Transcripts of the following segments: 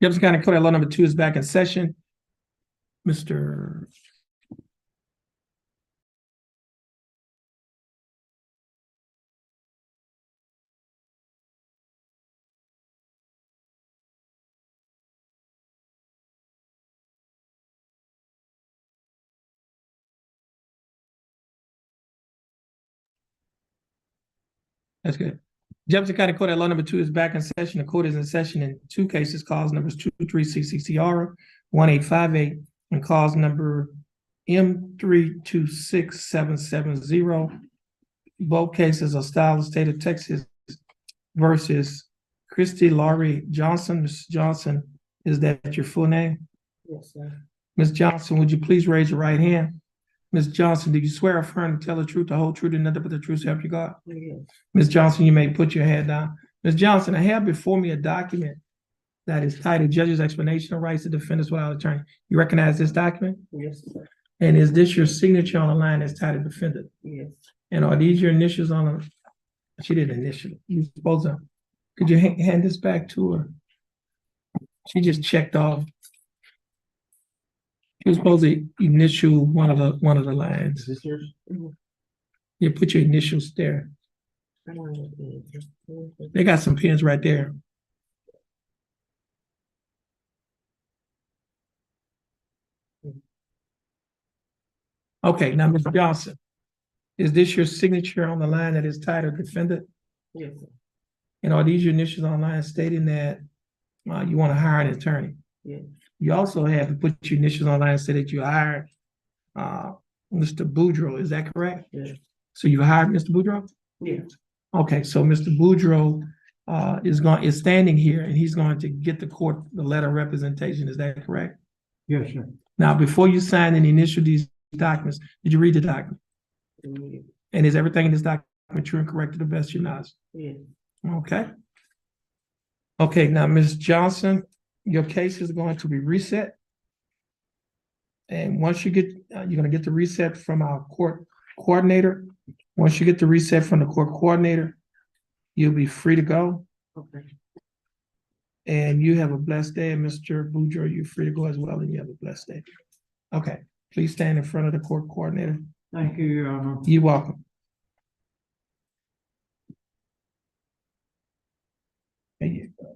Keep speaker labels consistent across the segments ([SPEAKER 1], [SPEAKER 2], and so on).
[SPEAKER 1] Jefferson County Court, law number 2 is back in session. Mr. That's good. Jefferson County Court, law number 2 is back in session. The court is in session in 2 cases, cause numbers 23CCCR 1858 and cause number M326770. Both cases are styled the state of Texas versus Christy Laurie Johnson. Ms. Johnson, is that your full name?
[SPEAKER 2] Yes, sir.
[SPEAKER 1] Ms. Johnson, would you please raise your right hand? Ms. Johnson, do you swear or affirm to tell the truth, the whole truth, and nothing but the truth, so help you God?
[SPEAKER 2] Yes.
[SPEAKER 1] Ms. Johnson, you may put your hand down. Ms. Johnson, I have before me a document that is titled Judge's Explanation of Rights of Defendants Without Attorney. You recognize this document?
[SPEAKER 2] Yes, sir.
[SPEAKER 1] And is this your signature on the line that's titled Defendant?
[SPEAKER 2] Yes.
[SPEAKER 1] And are these your initials on the? She did initial. You supposed to? Could you hand this back to her? She just checked off. She was supposed to initial one of the lines.
[SPEAKER 2] Is this yours?
[SPEAKER 1] You put your initials there. They got some pens right there. Okay, now Ms. Johnson, is this your signature on the line that is titled Defendant?
[SPEAKER 2] Yes, sir.
[SPEAKER 1] And are these your initials on line stating that you want to hire an attorney?
[SPEAKER 2] Yes.
[SPEAKER 1] You also have to put your initials on line and say that you hired Mr. Boudreaux. Is that correct?
[SPEAKER 2] Yes.
[SPEAKER 1] So you hired Mr. Boudreaux?
[SPEAKER 2] Yes.
[SPEAKER 1] Okay, so Mr. Boudreaux is standing here and he's going to get the court the letter of representation. Is that correct?
[SPEAKER 2] Yes, sir.
[SPEAKER 1] Now, before you sign and initial these documents, did you read the document?
[SPEAKER 2] Yes.
[SPEAKER 1] And is everything in this document true and correct to the best of your knowledge?
[SPEAKER 2] Yes.
[SPEAKER 1] Okay. Okay, now, Ms. Johnson, your case is going to be reset. And once you get, you're going to get the reset from our court coordinator. Once you get the reset from the court coordinator, you'll be free to go.
[SPEAKER 2] Okay.
[SPEAKER 1] And you have a blessed day. And Mr. Boudreaux, you're free to go as well, and you have a blessed day. Okay, please stand in front of the court coordinator.
[SPEAKER 2] Thank you, Your Honor.
[SPEAKER 1] You're welcome. There you go.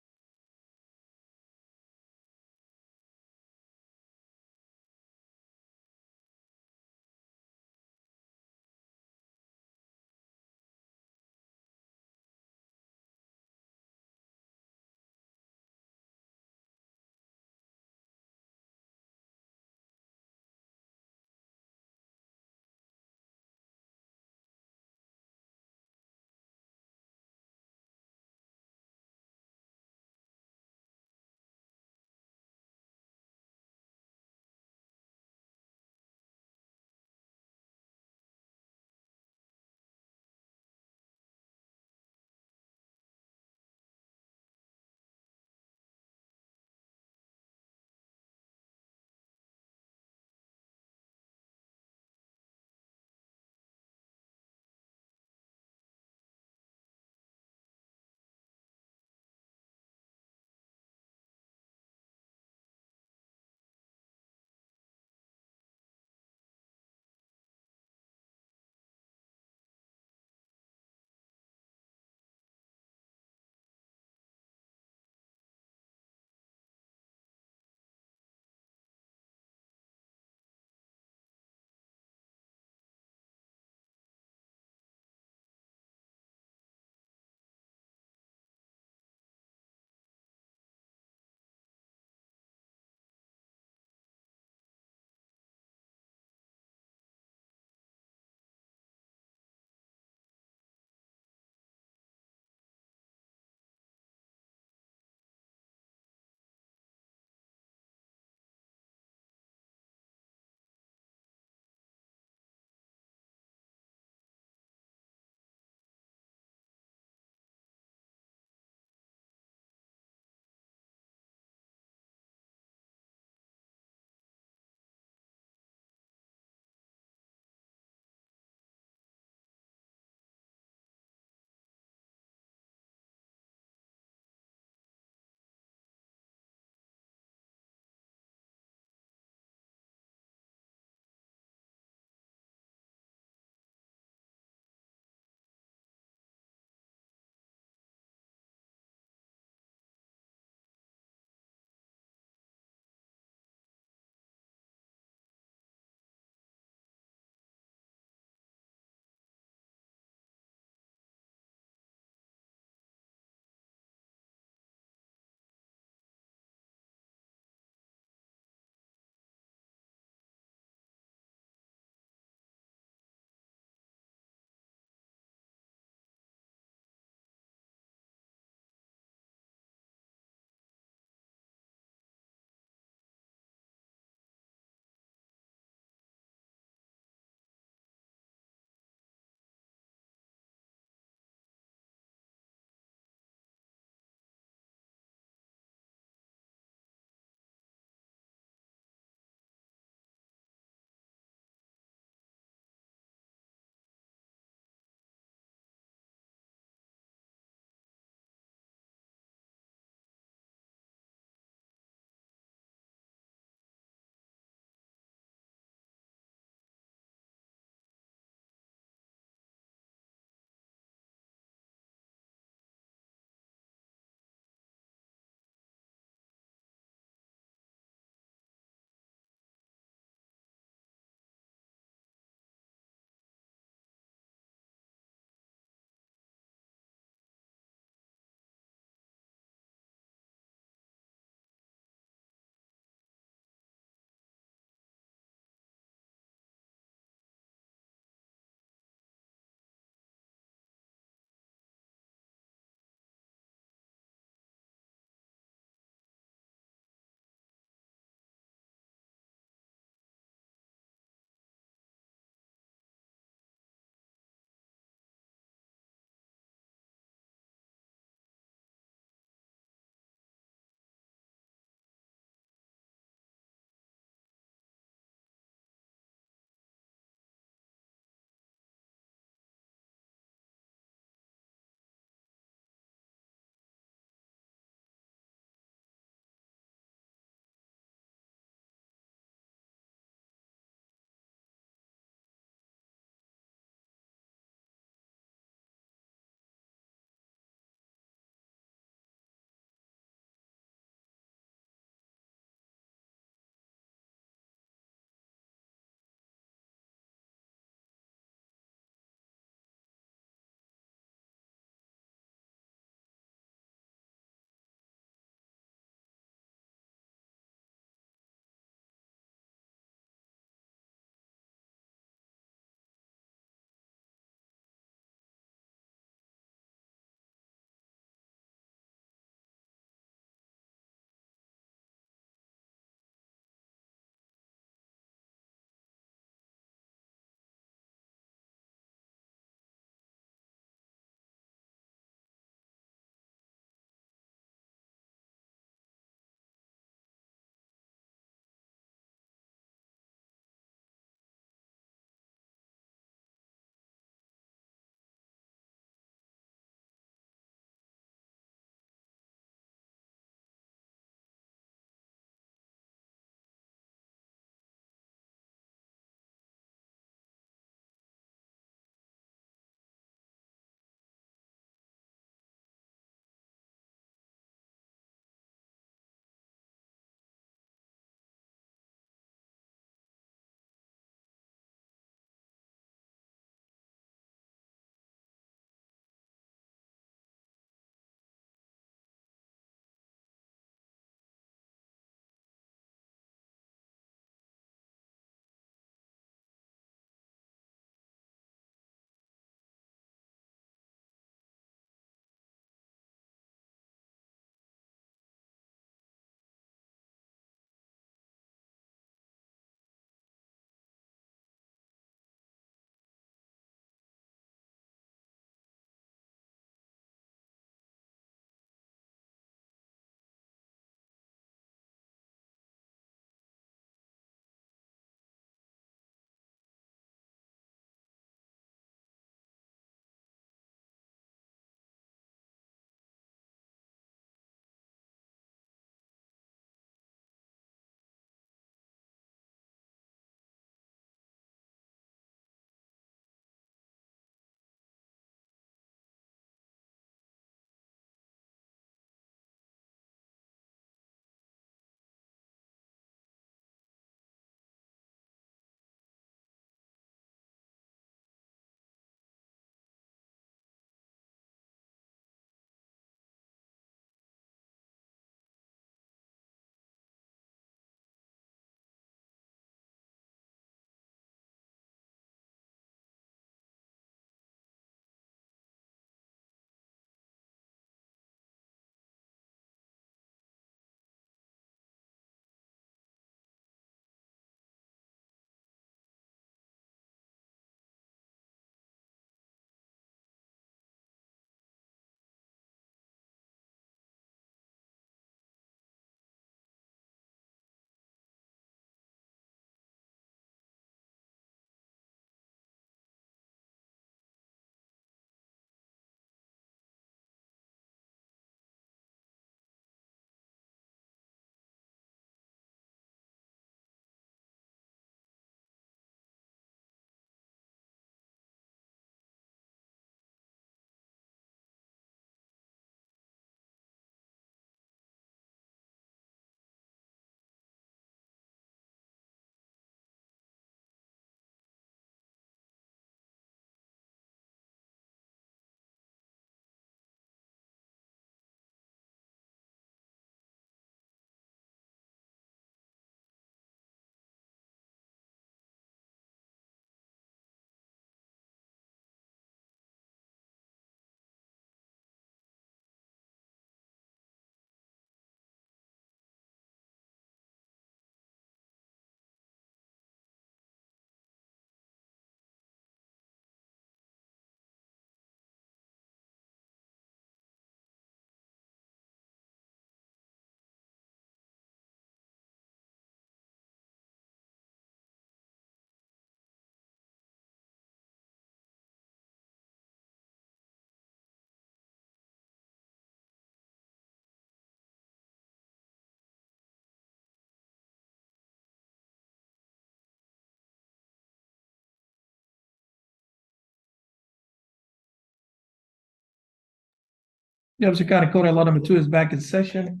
[SPEAKER 1] Jefferson County Court, law number 2 is back in session.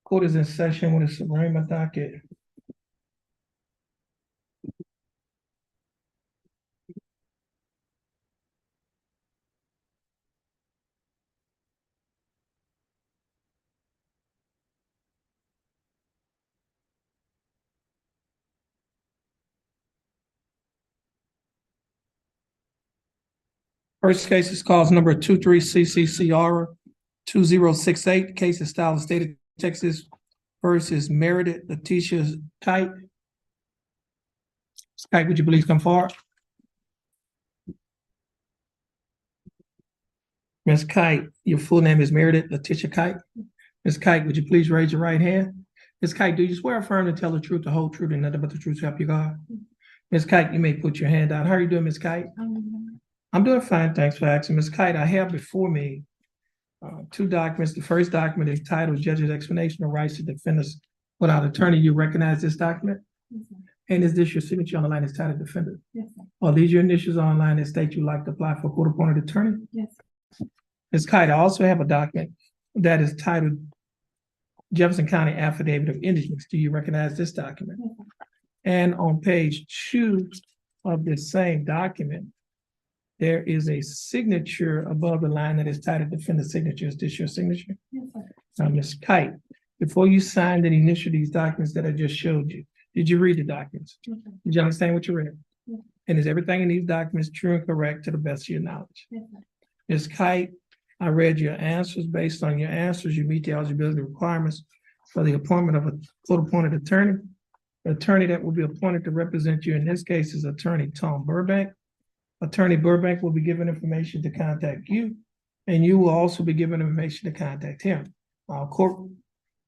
[SPEAKER 1] Court is in session with a Supreme docket. First case is cause number 23CCCR 2068. Case is style of state of Texas versus Meredith Letitia Kite. Kite, would you please come forward? Ms. Kite, your full name is Meredith Letitia Kite. Ms. Kite, would you please raise your right hand? Ms. Kite, do you swear or affirm to tell the truth, the whole truth, and nothing but the truth to help you God? Ms. Kite, you may put your hand down. How are you doing, Ms. Kite? I'm doing fine. Thanks for asking. Ms. Kite, I have before me two documents. The first document is titled Judge's Explanation of Rights to Defendants Without Attorney. You recognize this document?
[SPEAKER 3] Yes, sir.
[SPEAKER 1] And is this your signature on the line as titled Defendant?
[SPEAKER 3] Yes, sir.
[SPEAKER 1] Are these your initials online that state you'd like to apply for a court-appointed attorney?
[SPEAKER 3] Yes.
[SPEAKER 1] Ms. Kite, I also have a document that is titled Jefferson County Affidavit of Indigence. Do you recognize this document?
[SPEAKER 3] Yes, sir.
[SPEAKER 1] And on page 2 of this same document, there is a signature above the line that is titled Defendant Signature. Is this your signature?
[SPEAKER 3] Yes, sir.
[SPEAKER 1] Now, Ms. Kite, before you signed and initial these documents that I just showed you, did you read the documents?
[SPEAKER 3] Yes, sir.
[SPEAKER 1] Did you understand what you read?
[SPEAKER 3] Yes.
[SPEAKER 1] And is everything in these documents true and correct to the best of your knowledge?
[SPEAKER 3] Yes, sir.
[SPEAKER 1] Ms. Kite, I read your answers. Based on your answers, you meet the eligibility requirements for the appointment of a court-appointed attorney. The attorney that will be appointed to represent you in this case is Attorney Tom Burbank. Attorney Burbank will be given information to contact you, and you will also be given information to contact him. Our court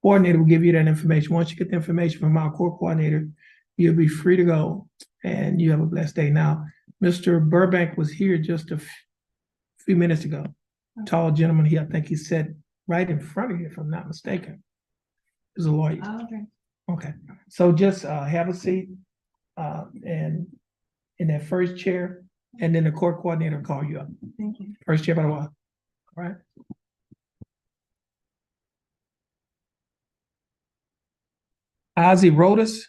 [SPEAKER 1] coordinator will give you that information. Once you get the information from our court coordinator, you'll be free to go, and you have a blessed day. Now, Mr. Burbank was here just a few minutes ago. Tall gentleman here, I think he sat right in front of you, if I'm not mistaken. Is a lawyer.
[SPEAKER 3] Oh, okay.
[SPEAKER 1] Okay, so just have a seat and in that first chair, and then the court coordinator will call you up.
[SPEAKER 3] Thank you.
[SPEAKER 1] First chair by the wall. All right. Ozzy Rodas.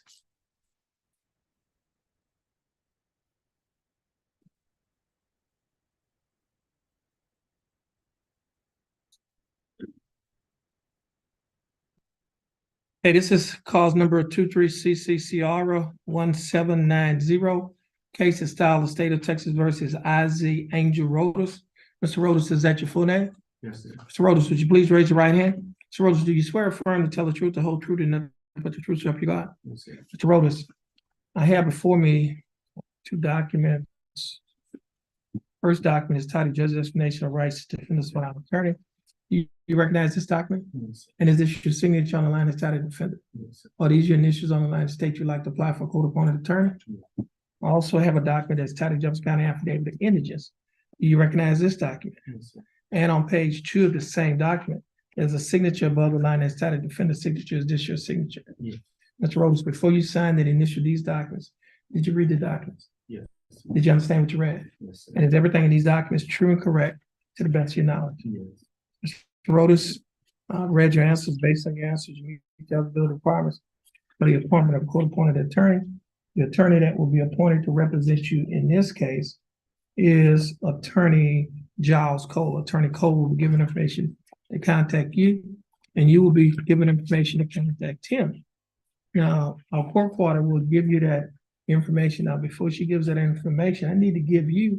[SPEAKER 1] Hey, this is cause number 23CCCR 1790. Case is style of state of Texas versus Ozzy Angel Rodas. Mr. Rodas, is that your full name?
[SPEAKER 2] Yes, sir.
[SPEAKER 1] Mr. Rodas, would you please raise your right hand? Mr. Rodas, do you swear or affirm to tell the truth, the whole truth, and nothing but the truth so help you God?
[SPEAKER 2] Yes, sir.
[SPEAKER 1] Mr. Rodas, I have before me two documents. First document is titled Judge's Explanation of Rights to Defendants Without Attorney. You recognize this document?
[SPEAKER 2] Yes, sir.
[SPEAKER 1] And is this your signature on the line as titled Defendant?
[SPEAKER 2] Yes, sir.
[SPEAKER 1] Are these your initials on the line that state you'd like to apply for a court-appointed attorney?
[SPEAKER 2] Yeah.
[SPEAKER 1] I also have a document that's titled Jefferson County Affidavit of Indigence. Do you recognize this document?
[SPEAKER 2] Yes, sir.
[SPEAKER 1] And on page 2 of the same document, there's a signature above the line that's titled Defendant Signature. Is this your signature?
[SPEAKER 2] Yeah.
[SPEAKER 1] Mr. Rhodes, before you signed and initialed these documents, did you read the documents?
[SPEAKER 2] Yes.
[SPEAKER 1] Did you understand what you read?
[SPEAKER 2] Yes, sir.
[SPEAKER 1] And is everything in these documents true and correct to the best of your knowledge?
[SPEAKER 2] Yes.
[SPEAKER 1] Mr. Rhodes, read your answers. Based on your answers, you meet the eligibility requirements for the appointment of a court-appointed attorney. The attorney that will be appointed to represent you in this case is Attorney Giles Cole. Attorney Cole will be given information to contact you, and you will be given information to contact him. Now, our court quarter will give you that information. Now, before she gives that information, I need to give you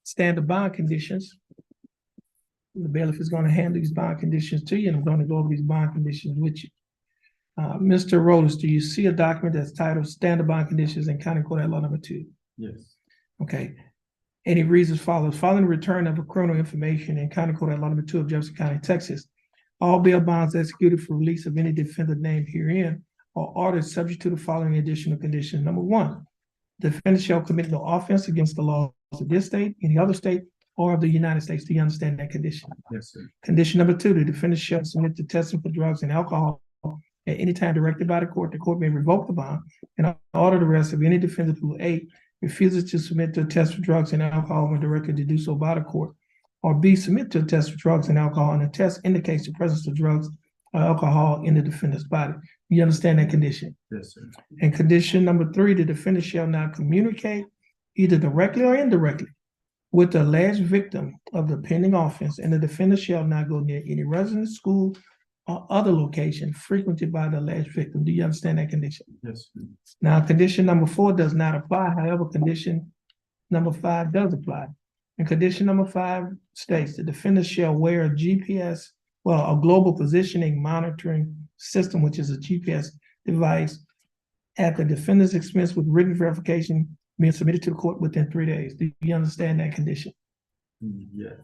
[SPEAKER 1] standard bond conditions. The bailiff is going to hand these bond conditions to you, and I'm going to go over these bond conditions with you. Mr. Rhodes, do you see a document that's titled Standard Bond Conditions in County Court Law Number 2?
[SPEAKER 2] Yes.
[SPEAKER 1] Okay. Any reasons follows. Following the return of a criminal information in County Court Law Number 2 of Jefferson County, Texas, all bail bonds executed for release of any defendant named herein are ordered subject to the following additional conditions. Number 1, defendant shall commit no offense against the laws of this state, any other state, or of the United States. Do you understand that condition?
[SPEAKER 2] Yes, sir.
[SPEAKER 1] Condition number 2, the defendant shall submit to testing for drugs and alcohol at any time directed by the court. The court may revoke the bond and order the arrest of any defendant who A, refuses to submit to a test for drugs and alcohol when directed to do so by the court, or B, submit to a test for drugs and alcohol, and the test indicates the presence of drugs or alcohol in the defendant's body. You understand that condition?
[SPEAKER 3] Yes, sir.
[SPEAKER 1] And condition number 3, the defendant shall not communicate either directly or indirectly with the alleged victim of the pending offense, and the defendant shall not go near any residence, school, or other location frequented by the alleged victim. Do you understand that condition?
[SPEAKER 3] Yes, sir.
[SPEAKER 1] Now, condition number 4 does not apply. However, condition number 5 does apply. And condition number 5 states the defendant shall wear a GPS, a global positioning monitoring system, which is a GPS device, at the defendant's expense with written verification being submitted to the court within 3 days. Do you understand that condition?
[SPEAKER 3] Yes.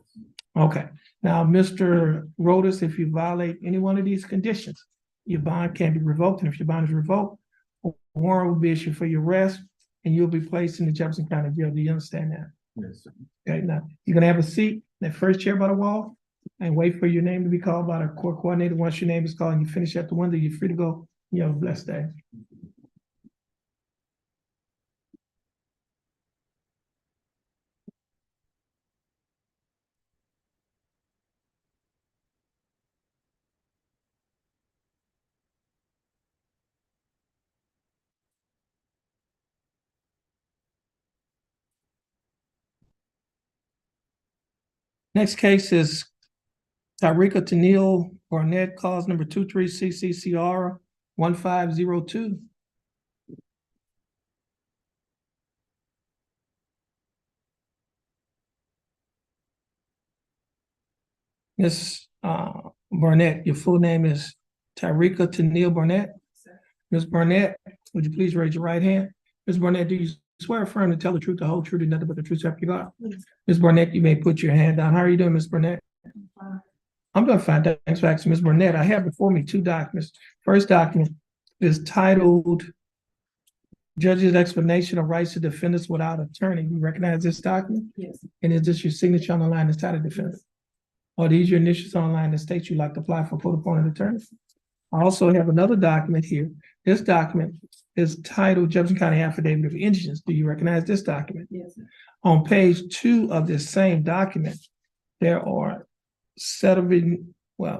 [SPEAKER 1] Okay. Now, Mr. Rodas, if you violate any one of these conditions, your bond can be revoked. And if your bond is revoked, a warrant will be issued for your arrest and you'll be placed in the Jefferson County Jail. Do you understand that?
[SPEAKER 3] Yes, sir.
[SPEAKER 1] Okay. Now, you're going to have a seat, that first chair by the wall, and wait for your name to be called by the court coordinator. Once your name is called and you finish at the window, you're free to go. You have a blessed day. Next case is Tyreka Tennille Barnett, cause number 23CCCR 1502. Ms. Barnett, your full name is Tyreka Tennille Barnett. Ms. Barnett, would you please raise your right hand? Ms. Barnett, do you swear or affirm to tell the truth, the whole truth, and nothing but the truth, so help you God? Ms. Barnett, you may put your hand down. How are you doing, Ms. Barnett? I'm doing fine. Thanks for asking, Ms. Barnett. I have before me 2 documents. First document is titled Judge's Explanation of Rights to Defendants Without Attorney. You recognize this document?
[SPEAKER 2] Yes.
[SPEAKER 1] And is this your signature on the line that's titled defendant? Are these your initials on the line that states you'd like to apply for court-appointed attorney? I also have another document here. This document is titled Jefferson County Affidavit of Indigence. Do you recognize this document?
[SPEAKER 2] Yes.
[SPEAKER 1] On page 2 of this same document, there are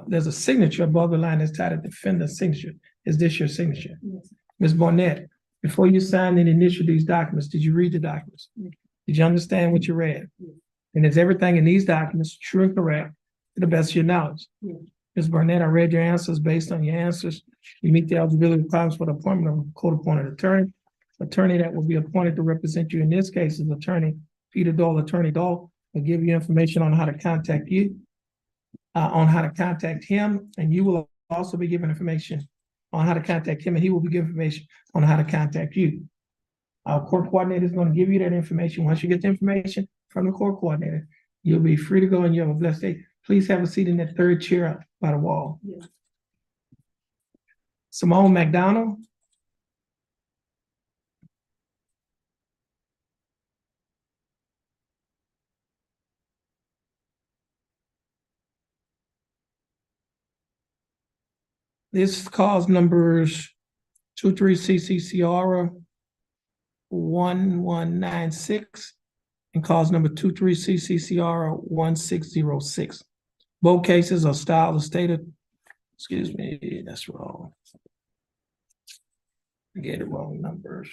[SPEAKER 1] there's a signature above the line that's titled defendant signature. Is this your signature?
[SPEAKER 2] Yes.
[SPEAKER 1] Ms. Barnett, before you signed and initialed these documents, did you read the documents?
[SPEAKER 2] Yes.
[SPEAKER 1] Did you understand what you read?
[SPEAKER 2] Yes.
[SPEAKER 1] And is everything in these documents true and correct to the best of your knowledge?
[SPEAKER 2] Yes.
[SPEAKER 1] Ms. Barnett, I read your answers. Based on your answers, you meet the eligibility requirements for the appointment of a court-appointed attorney. Attorney that will be appointed to represent you in this case is Attorney Peter Dole. Attorney Dole will give you information on how to contact you, on how to contact him, and you will also be given information on how to contact him, and he will be given information on how to contact you. Our court coordinator is going to give you that information. Once you get the information from the court coordinator, you'll be free to go and you have a blessed day. Please have a seat in that 3rd chair by the wall.
[SPEAKER 2] Yes.
[SPEAKER 1] Simone McDonald. This cause numbers 23CCCR 1196 and cause number 23CCCR 1606. Both cases are styled the state of, excuse me, that's wrong. I get it wrong numbers.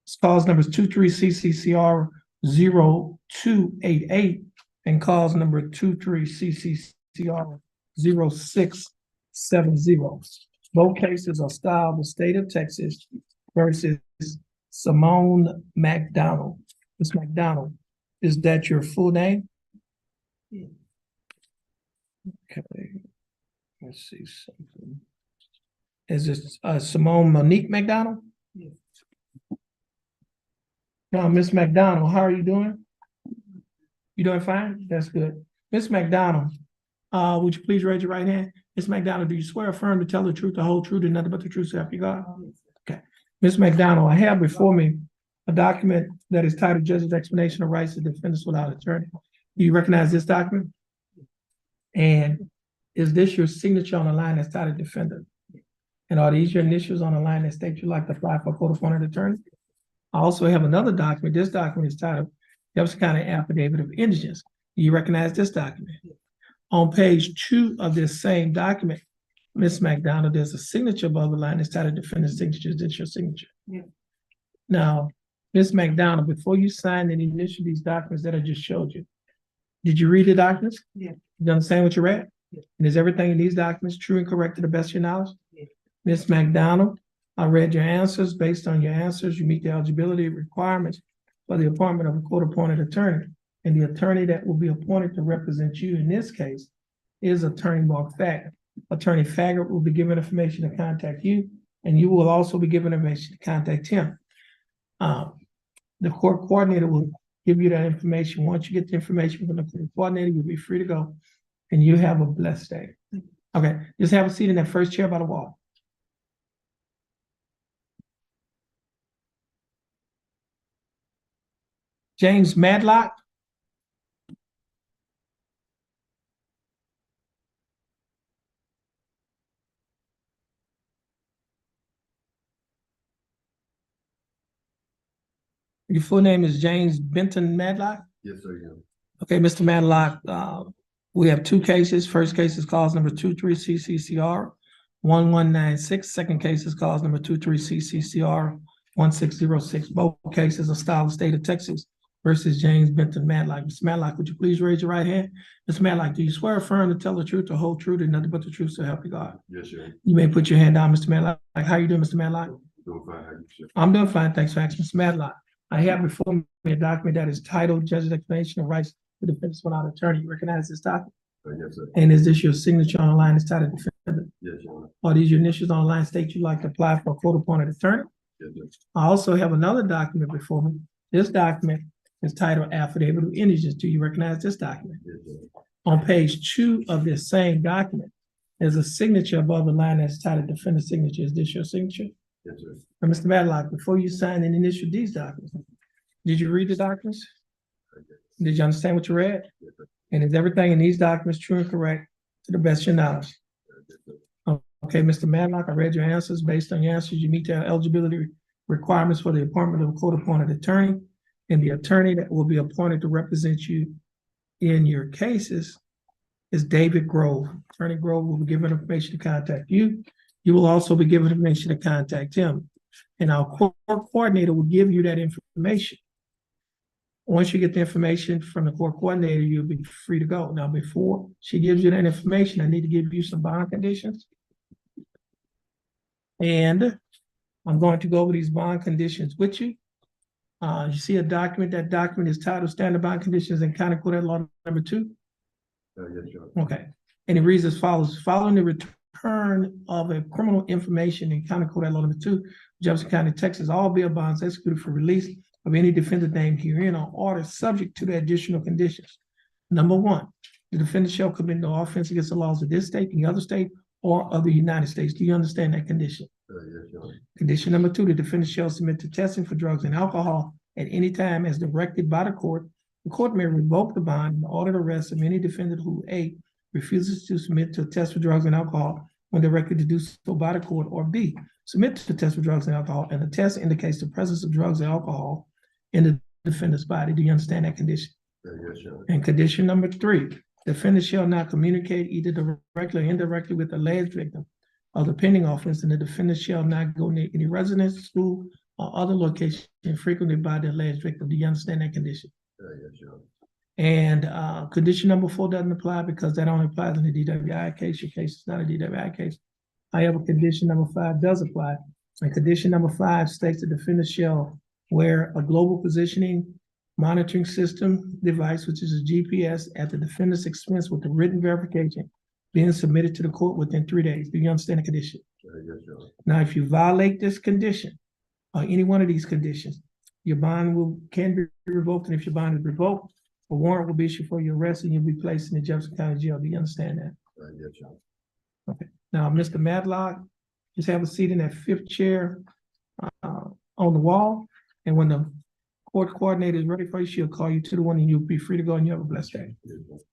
[SPEAKER 1] It's cause numbers 23CCCR 0288 and cause number 23CCCR 0670. Both cases are styled the state of Texas versus Simone McDonald. Ms. McDonald, is that your full name?
[SPEAKER 2] Yeah.
[SPEAKER 1] Okay, let's see something. Is it Simone Monique McDonald?
[SPEAKER 2] Yeah.
[SPEAKER 1] Now, Ms. McDonald, how are you doing? You doing fine? That's good. Ms. McDonald, would you please raise your right hand? Ms. McDonald, do you swear or affirm to tell the truth, the whole truth, and nothing but the truth, so help you God? Okay. Ms. McDonald, I have before me a document that is titled Judge's Explanation of Rights to Defendants Without Attorney. Do you recognize this document? And is this your signature on the line that's titled defendant? And are these your initials on the line that state you'd like to apply for a court-appointed attorney? I also have another document. This document is titled Jefferson County Affidavit of Indigence. Do you recognize this document? On page 2 of this same document, Ms. McDonald, there's a signature above the line. It's titled defendant's signature. Is this your signature?
[SPEAKER 2] Yeah.
[SPEAKER 1] Now, Ms. McDonald, before you sign and initial these documents that I just showed you, did you read the documents?
[SPEAKER 2] Yeah.
[SPEAKER 1] You understand what you read?
[SPEAKER 2] Yeah.
[SPEAKER 1] And is everything in these documents true and correct to the best of your knowledge?
[SPEAKER 2] Yeah.
[SPEAKER 1] Ms. McDonald, I read your answers. Based on your answers, you meet the eligibility requirements for the appointment of a court-appointed attorney. And the attorney that will be appointed to represent you in this case is Attorney Mark Faggett. Attorney Faggett will be given information to contact you, and you will also be given information to contact him. The court coordinator will give you that information. Once you get the information from the court coordinator, you'll be free to go, and you have a blessed day. Okay, just have a seat in that first chair by the wall. James Madlock. Your full name is James Benton Madlock?
[SPEAKER 3] Yes, sir, yeah.
[SPEAKER 1] Okay, Mr. Madlock, we have two cases. First case is cause number 23CCCR 1196. Second case is cause number 23CCCR 1606. Both cases are style of state of Texas versus James Benton Madlock. Mr. Madlock, would you please raise your right hand? Mr. Madlock, do you swear or affirm to tell the truth, the whole truth, and nothing but the truth, so help you God?
[SPEAKER 3] Yes, sir.
[SPEAKER 1] You may put your hand down, Mr. Madlock. How you doing, Mr. Madlock?
[SPEAKER 3] Doing fine, how you, sir?
[SPEAKER 1] I'm doing fine, thanks for asking, Mr. Madlock. I have before me a document that is titled Judge's Explanation of Rights to Defense Without Attorney. You recognize this document?
[SPEAKER 3] Yes, sir.
[SPEAKER 1] And is this your signature on the line? It's titled Defendant.
[SPEAKER 3] Yes, your honor.
[SPEAKER 1] Are these your initials on the line state you'd like to apply for a court-appointed attorney?
[SPEAKER 3] Yes, sir.
[SPEAKER 1] I also have another document before me. This document is titled Affidavit of Indigence. Do you recognize this document?
[SPEAKER 3] Yes, sir.
[SPEAKER 1] On page 2 of this same document, there's a signature above the line that's titled Defendant Signature. Is this your signature?
[SPEAKER 3] Yes, sir.
[SPEAKER 1] Now, Mr. Madlock, before you sign and initial these documents, did you read the documents?
[SPEAKER 3] Okay.
[SPEAKER 1] Did you understand what you read?
[SPEAKER 3] Yes, sir.
[SPEAKER 1] And is everything in these documents true and correct to the best of your knowledge?
[SPEAKER 3] Yes, sir.
[SPEAKER 1] Okay, Mr. Madlock, I read your answers. Based on your answers, you meet the eligibility requirements for the appointment of a court-appointed attorney. And the attorney that will be appointed to represent you in your cases is David Grove. Attorney Grove will be given information to contact you. You will also be given information to contact him. And our court coordinator will give you that information. Once you get the information from the court coordinator, you'll be free to go. Now, before she gives you that information, I need to give you some bond conditions. And I'm going to go over these bond conditions with you. You see a document, that document is titled Standard Bond Conditions in County Court Law number 2.
[SPEAKER 3] Yes, your honor.
[SPEAKER 1] Okay, and it reads as follows: following the return of a criminal information in County Court Law number 2, Jefferson County, Texas, all bail bonds executed for release of any defendant named herein are ordered subject to the additional conditions. Number 1, the defendant shall commit no offense against the laws of this state, any other state, or of the United States. Do you understand that condition?
[SPEAKER 3] Yes, your honor.
[SPEAKER 1] Condition number 2, the defendant shall submit to testing for drugs and alcohol at any time as directed by the court. The court may revoke the bond and order the arrest of any defendant who A, refuses to submit to a test for drugs and alcohol when directed to do so by the court, or B, submit to the test for drugs and alcohol and the test indicates the presence of drugs and alcohol in the defendant's body. Do you understand that condition?
[SPEAKER 3] Yes, your honor.
[SPEAKER 1] And condition number 3, defendant shall not communicate either directly or indirectly with the alleged victim of the pending offense, and the defendant shall not go near any residence, school, or other location frequented by the alleged victim. Do you understand that condition?
[SPEAKER 3] Yes, your honor.
[SPEAKER 1] And condition number 4 doesn't apply because that only applies in the DWI case. Your case is not a DWI case. However, condition number 5 does apply. And condition number 5 states the defendant shall wear a global positioning monitoring system device, which is a GPS, at the defendant's expense with the written verification being submitted to the court within 3 days. Do you understand the condition?
[SPEAKER 3] Yes, your honor.
[SPEAKER 1] Now, if you violate this condition or any one of these conditions, your bond can be revoked, and if your bond is revoked, a warrant will be issued for your arrest and you'll be placed in the Jefferson County Jail. Do you understand that?
[SPEAKER 3] Yes, your honor.
[SPEAKER 1] Now, Mr. Madlock, just have a seat in that 5th chair on the wall, and when the court coordinator is ready for you, she'll call you to the one and you'll be free to go, and you have a blessed day.
[SPEAKER 3] Yes, your honor.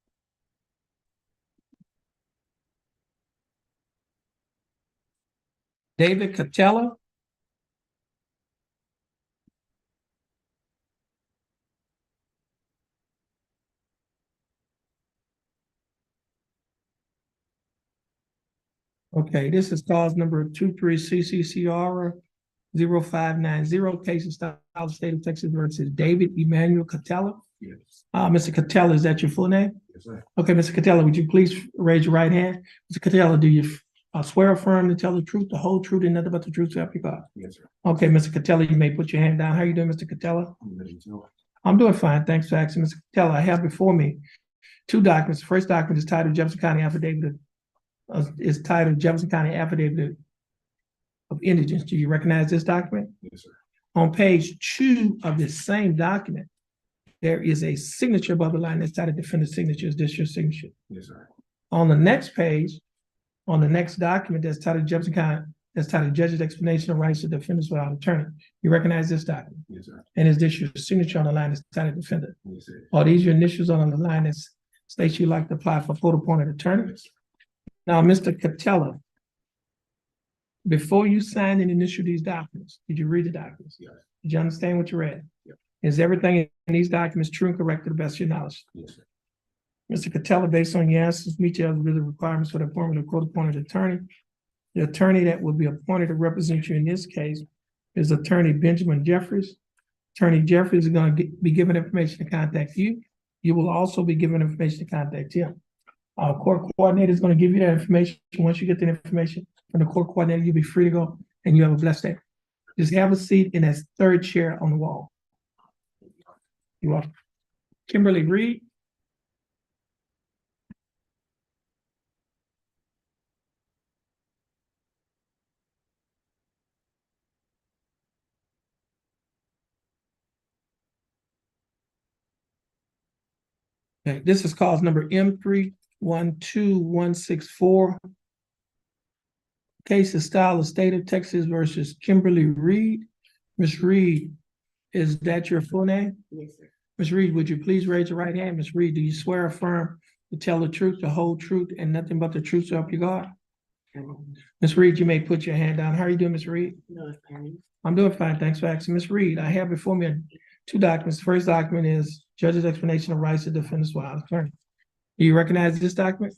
[SPEAKER 1] David Catella. Okay, this is cause number 23 CCCR 0590, case of style of state of Texas versus David Emmanuel Catella.
[SPEAKER 3] Yes.
[SPEAKER 1] Mr. Catella, is that your full name?
[SPEAKER 3] Yes, sir.
[SPEAKER 1] Okay, Mr. Catella, would you please raise your right hand? Mr. Catella, do you swear or affirm to tell the truth, the whole truth, and nothing but the truth, so help you God?
[SPEAKER 3] Yes, sir.
[SPEAKER 1] Okay, Mr. Catella, you may put your hand down. How you doing, Mr. Catella?
[SPEAKER 3] I'm ready to know.
[SPEAKER 1] I'm doing fine. Thanks for asking, Mr. Catella. I have before me two documents. The first document is titled Jefferson County Affidavit of Indigence. Do you recognize this document?
[SPEAKER 3] Yes, sir.
[SPEAKER 1] On page 2 of this same document, there is a signature above the line that's titled Defendant Signature. Is this your signature?
[SPEAKER 3] Yes, sir.
[SPEAKER 1] On the next page, on the next document that's titled Jefferson County, that's titled Judge's Explanation of Rights to Defendants Without Attorney. You recognize this document?
[SPEAKER 3] Yes, sir.
[SPEAKER 1] And is this your signature on the line that's titled Defendant?
[SPEAKER 3] Yes, sir.
[SPEAKER 1] Are these your initials on the line that states you'd like to apply for court-appointed attorney?
[SPEAKER 3] Yes, sir.
[SPEAKER 1] Now, Mr. Catella, before you signed and initialed these documents, did you read the documents?
[SPEAKER 3] Yes.
[SPEAKER 1] Did you understand what you read?
[SPEAKER 3] Yep.
[SPEAKER 1] Is everything in these documents true and correct to the best of your knowledge?
[SPEAKER 3] Yes, sir.
[SPEAKER 1] Mr. Catella, based on your answers, meet your eligibility requirements for the appointment of court-appointed attorney. The attorney that will be appointed to represent you in this case is Attorney Benjamin Jeffries. Attorney Jeffries is going to be given information to contact you. You will also be given information to contact him. Our court coordinator is going to give you that information. Once you get the information from the court coordinator, you'll be free to go and you have a blessed day. Just have a seat in that third chair on the wall. You're welcome. Kimberly Reed. Okay, this is cause number M312164. Case of style of state of Texas versus Kimberly Reed. Ms. Reed, is that your full name?
[SPEAKER 2] Yes, sir.
[SPEAKER 1] Ms. Reed, would you please raise your right hand? Ms. Reed, do you swear or affirm to tell the truth, the whole truth, and nothing but the truth, so help you God? Ms. Reed, you may put your hand down. How are you doing, Ms. Reed?
[SPEAKER 2] No, attorney.
[SPEAKER 1] I'm doing fine. Thanks for asking. Ms. Reed, I have before me two documents. The first document is Judge's Explanation of Rights to Defendants Without Attorney. Do you recognize this document?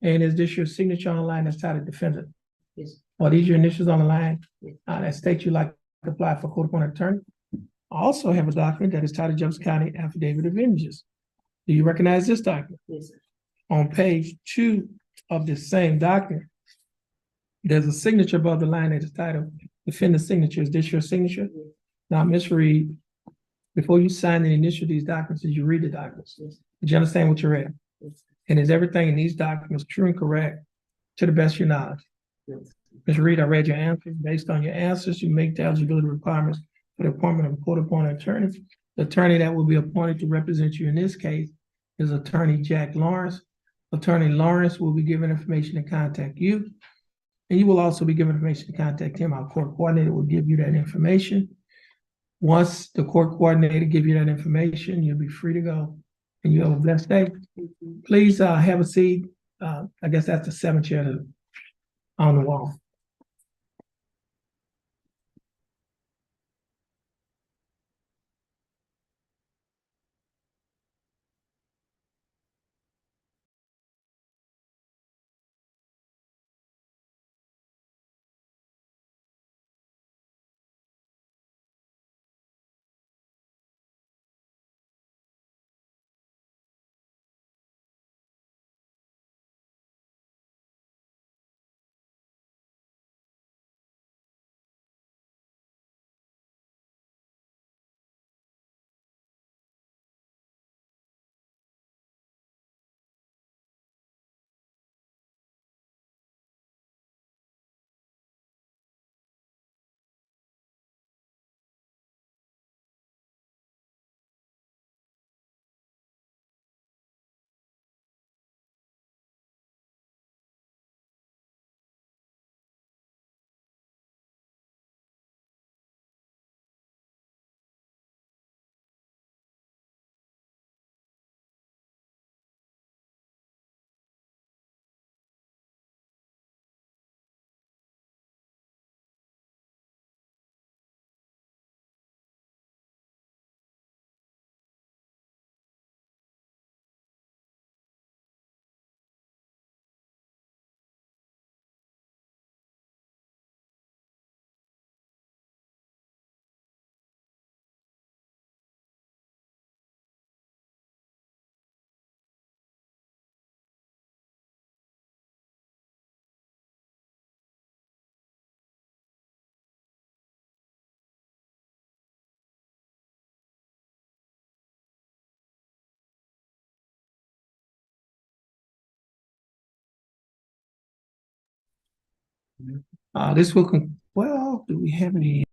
[SPEAKER 1] And is this your signature on the line that's titled Defendant?
[SPEAKER 2] Yes.
[SPEAKER 1] Are these your initials on the line
[SPEAKER 2] Yes.
[SPEAKER 1] that state you like to apply for court-appointed attorney? I also have a document that is titled Jefferson County Affidavit of Indigence. Do you recognize this document?
[SPEAKER 2] Yes, sir.
[SPEAKER 1] On page 2 of this same document, there's a signature above the line that is titled Defendant Signature. Is this your signature?
[SPEAKER 2] Yes.
[SPEAKER 1] Now, Ms. Reed, before you sign and initial these documents, did you read the documents?
[SPEAKER 2] Yes.
[SPEAKER 1] Did you understand what you read?
[SPEAKER 2] Yes.
[SPEAKER 1] And is everything in these documents true and correct to the best of your knowledge?
[SPEAKER 2] Yes.
[SPEAKER 1] Ms. Reed, I read your answers. Based on your answers, you make the eligibility requirements for the appointment of a court-appointed attorney. The attorney that will be appointed to represent you in this case is Attorney Jack Lawrence. Attorney Lawrence will be given information to contact you, and you will also be given information to contact him. Our court coordinator will give you that information. Once the court coordinator give you that information, you'll be free to go, and you have a blessed day. Please have a seat. I guess that's the 7th chair on the wall. This will, well, do we have any?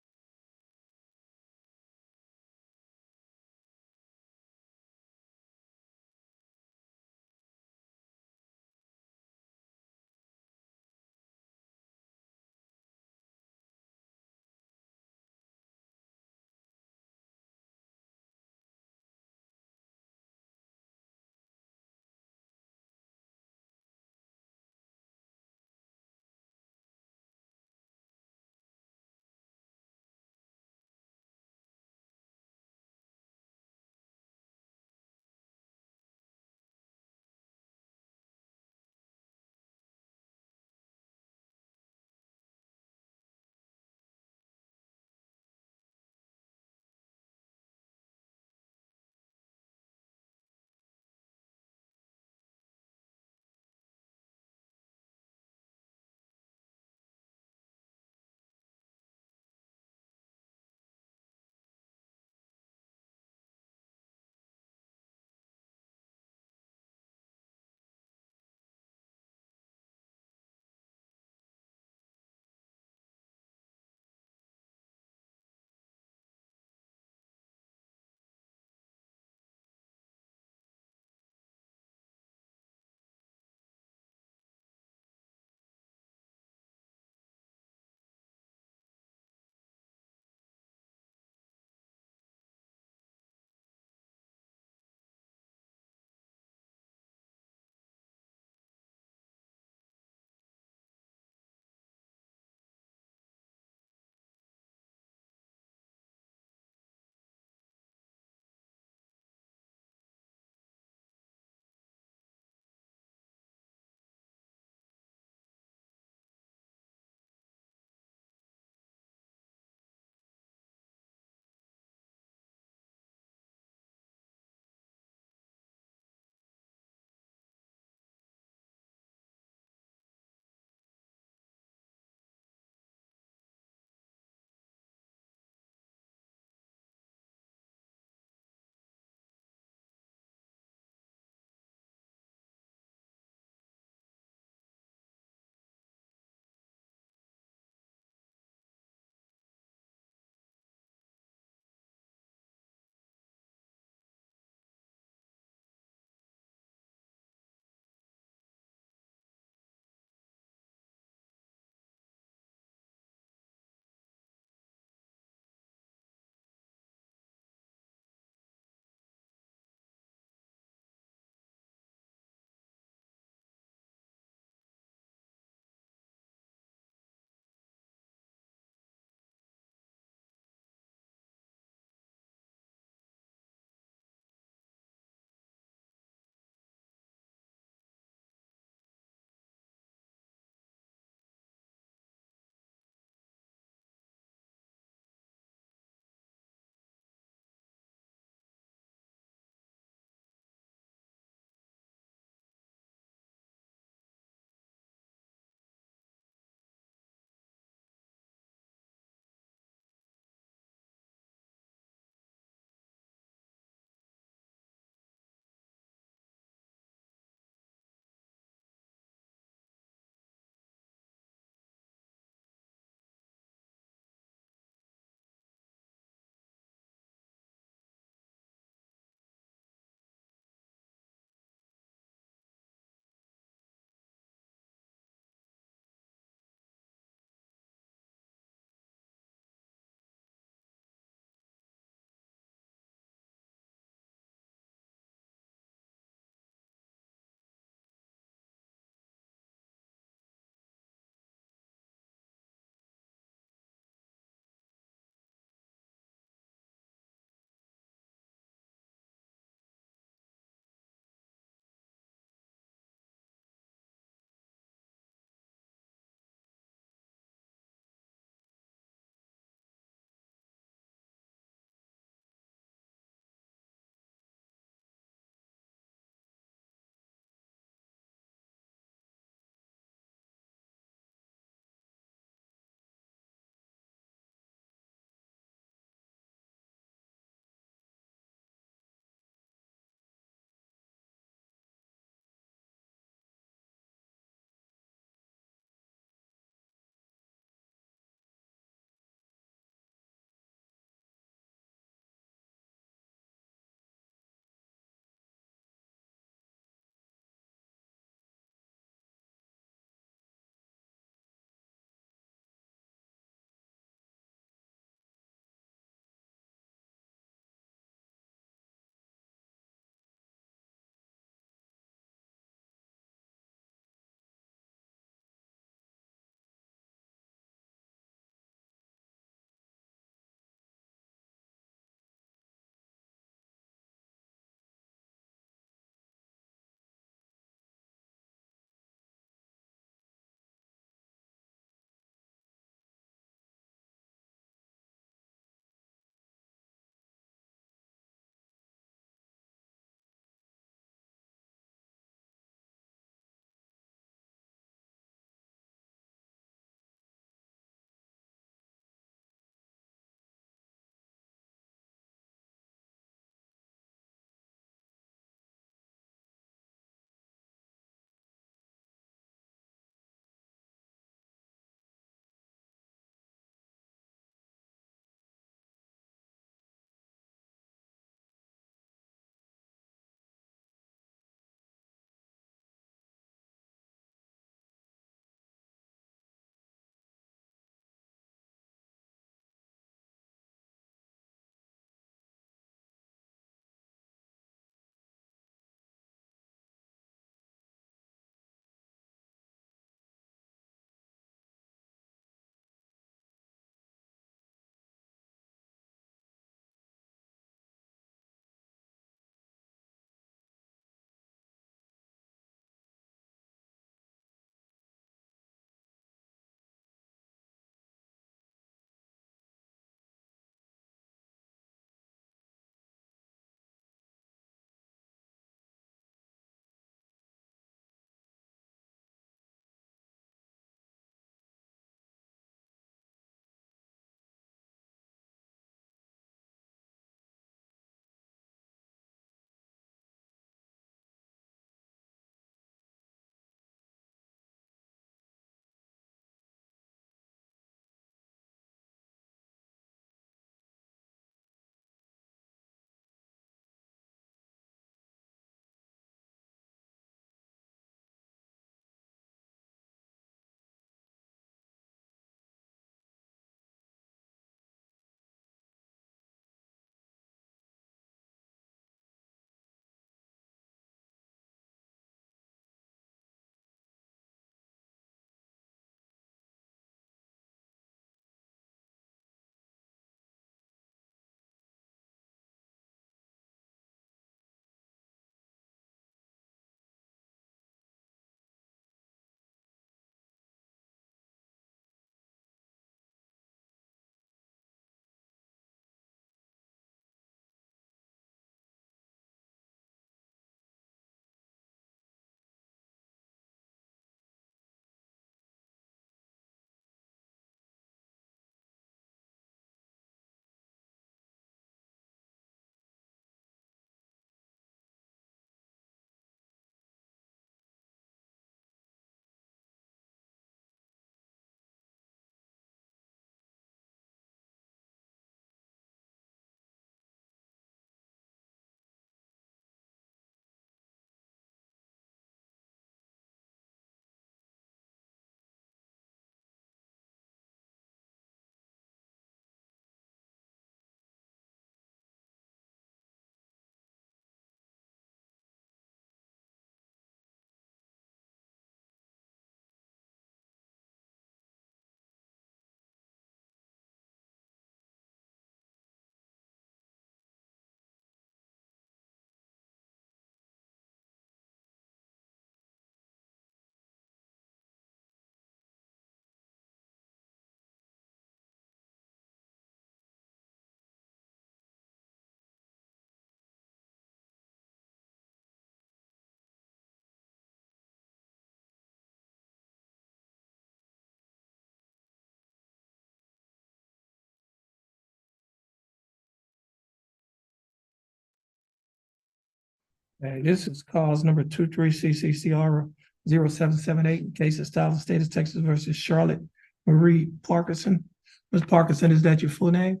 [SPEAKER 1] Okay, this is cause number 23CCCR 0778, case of Styles, State of Texas versus Charlotte Marie Parkinson. Ms. Parkinson, is that your full name?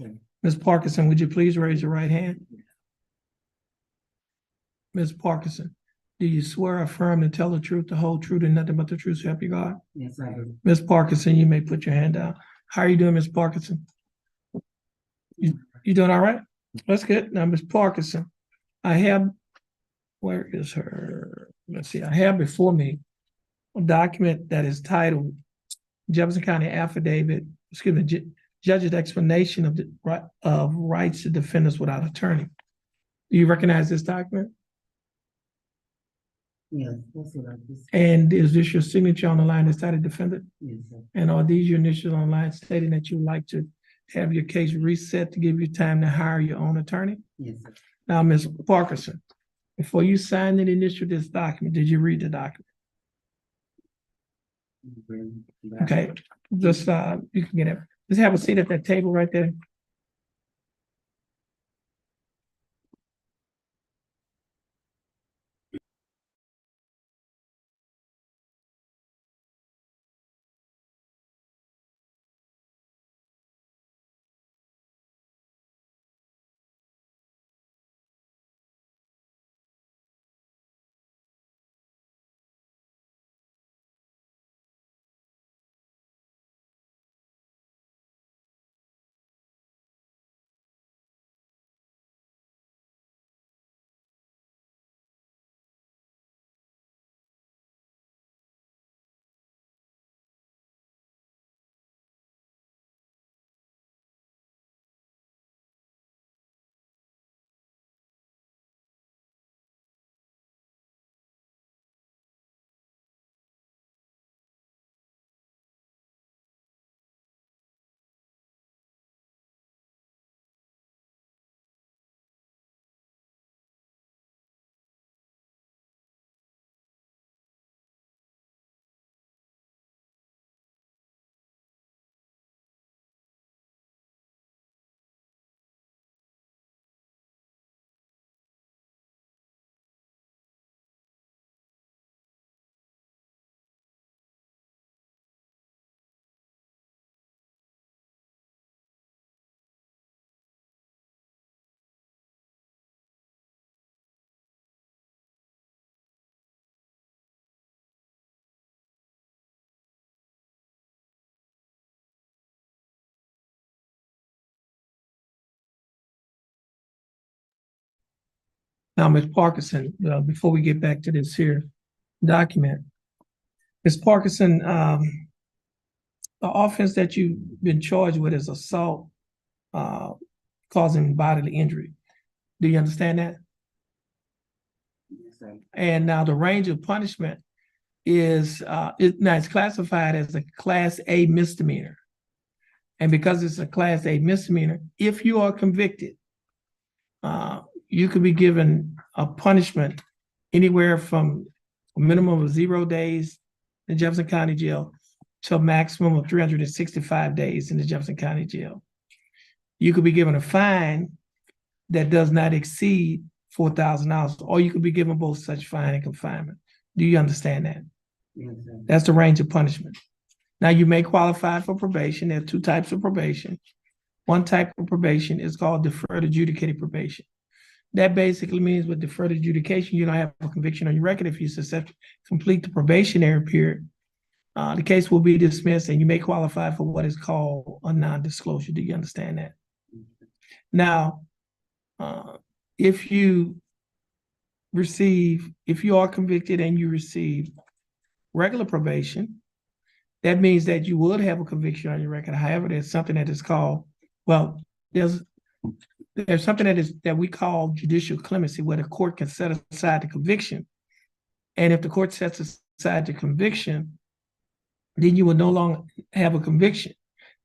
[SPEAKER 2] Okay.
[SPEAKER 1] Ms. Parkinson, would you please raise your right hand? Ms. Parkinson, do you swear or affirm to tell the truth, the whole truth, and nothing but the truth, so help you God?
[SPEAKER 2] Yes, I do.
[SPEAKER 1] Ms. Parkinson, you may put your hand down. How are you doing, Ms. Parkinson? You doing all right? That's good. Now, Ms. Parkinson, I have, where is her? Let's see, I have before me a document that is titled Jefferson County Affidavit, Judge's Explanation of Rights to Defendants Without Attorney. Do you recognize this document?
[SPEAKER 2] Yes, that's what I just.
[SPEAKER 1] And is this your signature on the line that cited defendant?
[SPEAKER 2] Yes, sir.
[SPEAKER 1] And are these your initials on the line stating that you would like to have your case reset to give you time to hire your own attorney?
[SPEAKER 2] Yes, sir.
[SPEAKER 1] Now, Ms. Parkinson, before you signed and initialed this document, did you read the document? Okay, just you can get it. Just have a seat at that table right there. Now, Ms. Parkinson, before we get back to this here document, Ms. Parkinson, the offense that you've been charged with is assault causing bodily injury. Do you understand that?
[SPEAKER 2] Yes, sir.
[SPEAKER 1] And now the range of punishment is it's classified as a Class A misdemeanor. And because it's a Class A misdemeanor, if you are convicted, you could be given a punishment anywhere from a minimum of 0 days in Jefferson County Jail to a maximum of 365 days in the Jefferson County Jail. You could be given a fine that does not exceed $4,000, or you could be given both such fine and confinement. Do you understand that?
[SPEAKER 2] Yes, sir.
[SPEAKER 1] That's the range of punishment. Now, you may qualify for probation. There are two types of probation. One type of probation is called deferred adjudicated probation. That basically means with deferred adjudication, you don't have a conviction on your record. If you successfully complete the probationary period, the case will be dismissed and you may qualify for what is called a non-disclosure. Do you understand that? Now, if you are convicted and you receive regular probation, that means that you would have a conviction on your record. However, there's something that is called, there's something that we call judicial clemency, where the court can set aside the conviction. And if the court sets aside the conviction, then you will no longer have a conviction.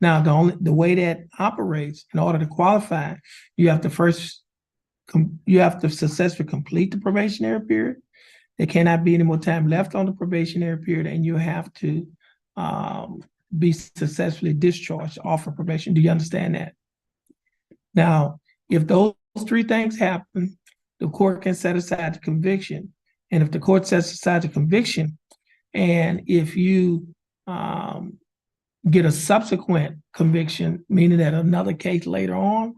[SPEAKER 1] Now, the way that operates, in order to qualify, you have to successfully complete the probationary period. There cannot be any more time left on the probationary period, and you have to be successfully discharged off of probation. Do you understand that? Now, if those three things happen, the court can set aside the conviction. And if the court sets aside the conviction, and if you get a subsequent conviction, meaning that another case later on,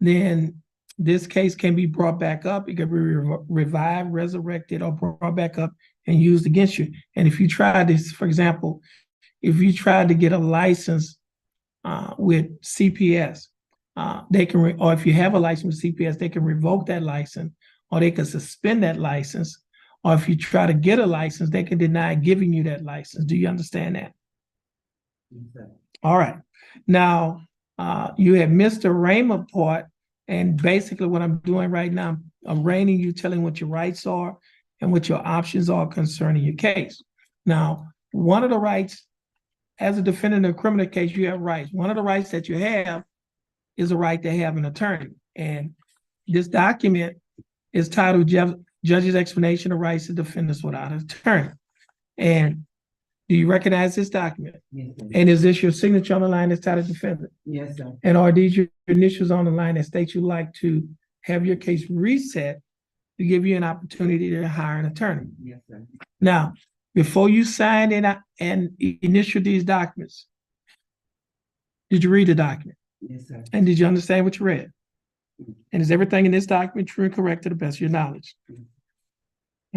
[SPEAKER 1] then this case can be brought back up. It can be revived, resurrected, or brought back up and used against you. And if you try this, for example, if you tried to get a license with CPS, they can, or if you have a license with CPS, they can revoke that license, or they can suspend that license. Or if you try to get a license, they can deny giving you that license. Do you understand that?
[SPEAKER 2] Yes, sir.
[SPEAKER 1] All right. Now, you had missed the arraignment part, and basically what I'm doing right now, I'm arraigning you, telling what your rights are and what your options are concerning your case. Now, one of the rights, as a defendant in a criminal case, you have rights. One of the rights that you have is a right to have an attorney. And this document is titled Judge's Explanation of Rights to Defendants Without an Attorney. And do you recognize this document?
[SPEAKER 2] Yes, sir.
[SPEAKER 1] And is this your signature on the line that's titled defendant?
[SPEAKER 2] Yes, sir.
[SPEAKER 1] And are these your initials on the line that state you'd like to have your case reset to give you an opportunity to hire an attorney?
[SPEAKER 2] Yes, sir.
[SPEAKER 1] Now, before you sign in and initial these documents, did you read the document?
[SPEAKER 2] Yes, sir.
[SPEAKER 1] And did you understand what you read? And is everything in this document true and correct to the best of your knowledge?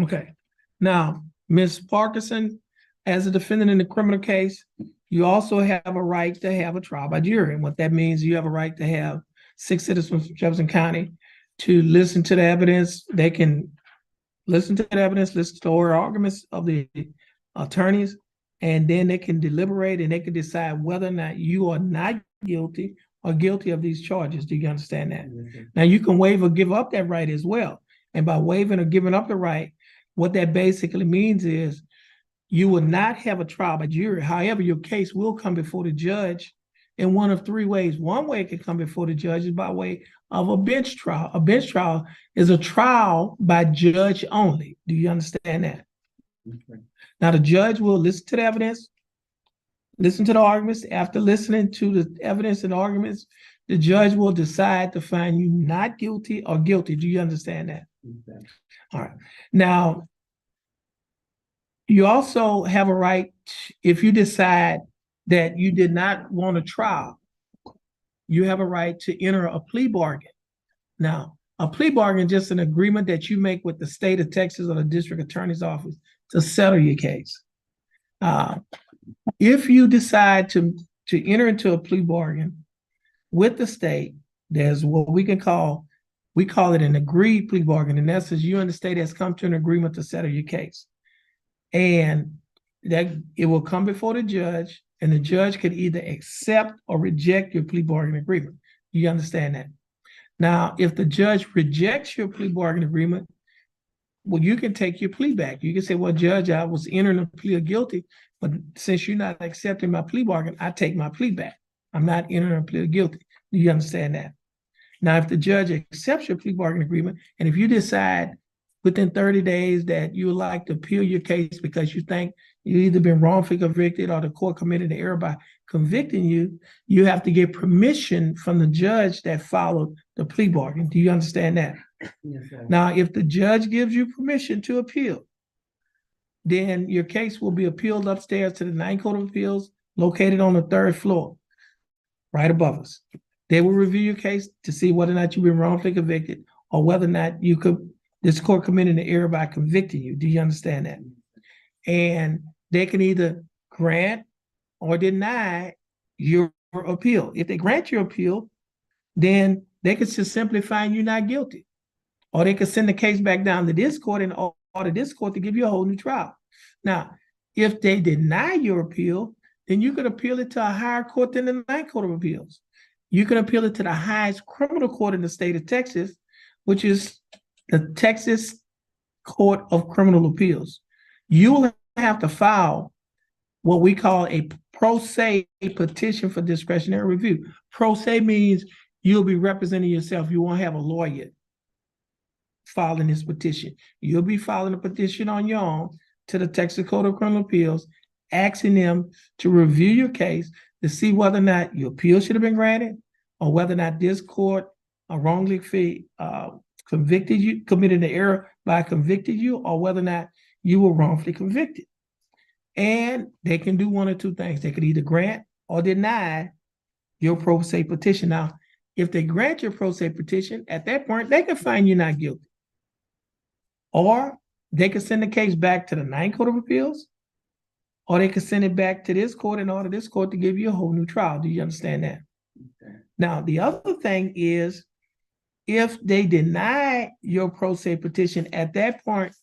[SPEAKER 1] Okay. Now, Ms. Parkinson, as a defendant in the criminal case, you also have a right to have a trial by jury. And what that means, you have a right to have 6 citizens from Jefferson County to listen to the evidence. They can listen to the evidence, listen to the oral arguments of the attorneys, and then they can deliberate and they can decide whether or not you are not guilty or guilty of these charges. Do you understand that?
[SPEAKER 2] Yes, sir.
[SPEAKER 1] Now, you can waive or give up that right as well. And by waiving or giving up the right, what that basically means is you will not have a trial by jury. However, your case will come before the judge in one of 3 ways. One way it can come before the judge is by way of a bench trial. A bench trial is a trial by judge only. Do you understand that?
[SPEAKER 2] Yes, sir.
[SPEAKER 1] Now, the judge will listen to the evidence, listen to the arguments. After listening to the evidence and arguments, the judge will decide to find you not guilty or guilty. Do you understand that?
[SPEAKER 2] Yes, sir.
[SPEAKER 1] All right. Now, you also have a right, if you decide that you did not want a trial, you have a right to enter a plea bargain. Now, a plea bargain is just an agreement that you make with the state of Texas or the district attorney's office to settle your case. If you decide to enter into a plea bargain with the state, there's what we call it an agreed plea bargain. In essence, you and the state has come to an agreement to settle your case. And that it will come before the judge, and the judge could either accept or reject your plea bargain agreement. You understand that? Now, if the judge rejects your plea bargain agreement, well, you can take your plea back. You can say, well, judge, I was entering a plea of guilty, but since you're not accepting my plea bargain, I take my plea back. I'm not entering a plea of guilty. Do you understand that? Now, if the judge accepts your plea bargain agreement, and if you decide within 30 days that you would like to appeal your case because you think you've either been wrongfully convicted or the court committed an error by convicting you, you have to get permission from the judge that followed the plea bargain. Do you understand that?
[SPEAKER 2] Yes, sir.
[SPEAKER 1] Now, if the judge gives you permission to appeal, then your case will be appealed upstairs to the Ninth Court of Appeals, located on the 3rd floor, right above us. They will review your case to see whether or not you've been wrongfully convicted or whether or not this court committed an error by convicting you. Do you understand that? And they can either grant or deny your appeal. If they grant your appeal, then they could just simply find you not guilty. Or they could send the case back down to this court and order this court to give you a whole new trial. Now, if they deny your appeal, then you could appeal it to a higher court than the Ninth Court of Appeals. You can appeal it to the highest criminal court in the state of Texas, which is the Texas Court of Criminal Appeals. You will have to file what we call a pro se petition for discretionary review. Pro se means you'll be representing yourself. You won't have a lawyer filing this petition. You'll be filing a petition on your own to the Texas Court of Criminal Appeals, asking them to review your case to see whether or not your appeal should have been granted or whether or not this court wrongfully committed an error by convicted you, or whether or not you were wrongfully convicted. And they can do one or two things. They could either grant or deny your pro se petition. Now, if they grant your pro se petition, at that point, they can find you not guilty. Or they can send the case back to the Ninth Court of Appeals, or they can send it back to this court and order this court to give you a whole new trial. Do you understand that?
[SPEAKER 2] Okay.
[SPEAKER 1] Now, the other thing is, if they deny your pro se petition, at that point,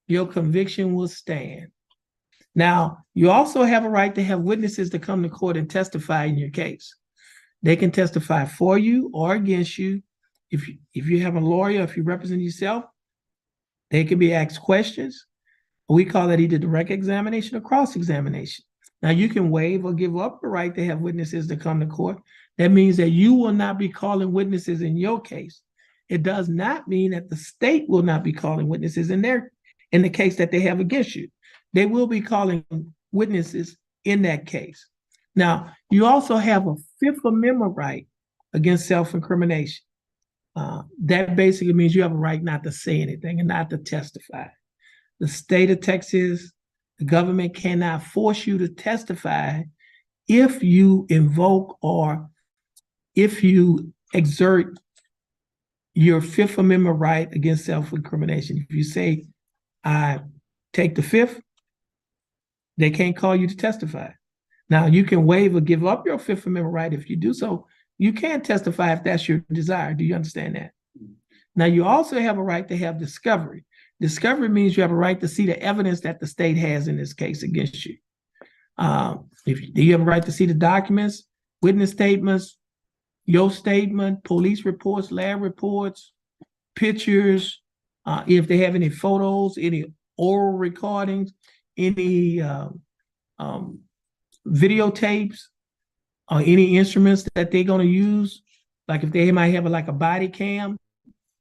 [SPEAKER 1] your conviction will stand. Now, you also have a right to have witnesses to come to court and testify in your case. They can testify for you or against you. If you have a lawyer, if you represent yourself, they can be asked questions. We call that either direct examination or cross-examination. Now, you can waive or give up the right to have witnesses to come to court. That means that you will not be calling witnesses in your case. It does not mean that the state will not be calling witnesses in the case that they have against you. They will be calling witnesses in that case. Now, you also have a Fifth Amendment right against self-incrimination. That basically means you have a right not to say anything and not to testify. The state of Texas, the government cannot force you to testify if you invoke or if you exert your Fifth Amendment right against self-incrimination. If you say, I take the Fifth, they can't call you to testify. Now, you can waive or give up your Fifth Amendment right. If you do so, you can testify if that's your desire. Do you understand that? Now, you also have a right to have discovery. Discovery means you have a right to see the evidence that the state has in this case against you. Do you have a right to see the documents, witness statements, your statement, police reports, lab reports, pictures, if they have any photos, any oral recordings, any videotapes, or any instruments that they're going to use, like if they might have a body cam,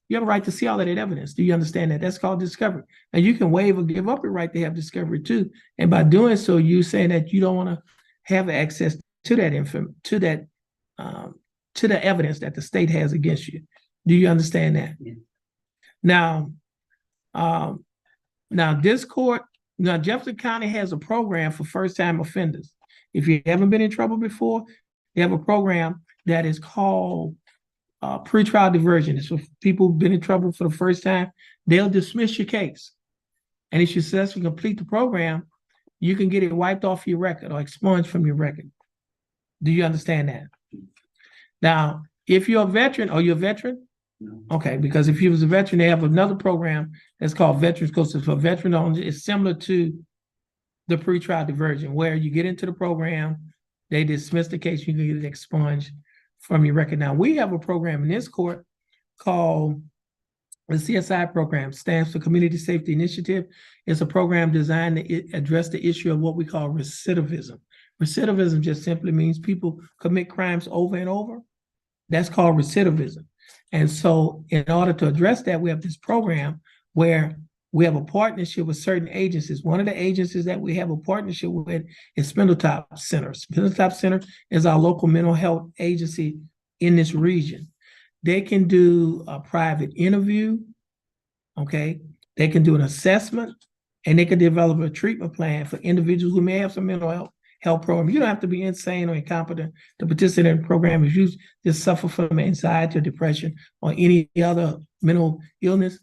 [SPEAKER 1] you have a right to see all of that evidence. Do you understand that? That's called discovery. And you can waive or give up your right to have discovery too. And by doing so, you saying that you don't want to have access to that to the evidence that the state has against you. Do you understand that?
[SPEAKER 2] Yeah.
[SPEAKER 1] Now, Jefferson County has a program for first-time offenders. If you haven't been in trouble before, they have a program that is called pretrial diversion. It's for people who've been in trouble for the first time. They'll dismiss your case. And if you successfully complete the program, you can get it wiped off your record or expunged from your record. Do you understand that? Now, if you're a veteran, are you a veteran?
[SPEAKER 2] No.
[SPEAKER 1] Okay, because if you was a veteran, they have another program that's called Veterans Course for veteran only. It's similar to the pretrial diversion, where you get into the program, they dismiss the case, you can get it expunged from your record. Now, we have a program in this court called the CSI program, stands for Community Safety Initiative. It's a program designed to address the issue of what we call recidivism. Recidivism just simply means people commit crimes over and over. That's called recidivism. And so in order to address that, we have this program where we have a partnership with certain agencies. One of the agencies that we have a partnership with is Spindletop Center. Spindletop Center is our local mental health agency in this region. They can do a private interview, okay? They can do an assessment, and they can develop a treatment plan for individuals who may have some mental health program. You don't have to be insane or incompetent to participate in the program. If you just suffer from anxiety or depression or any other mental illness,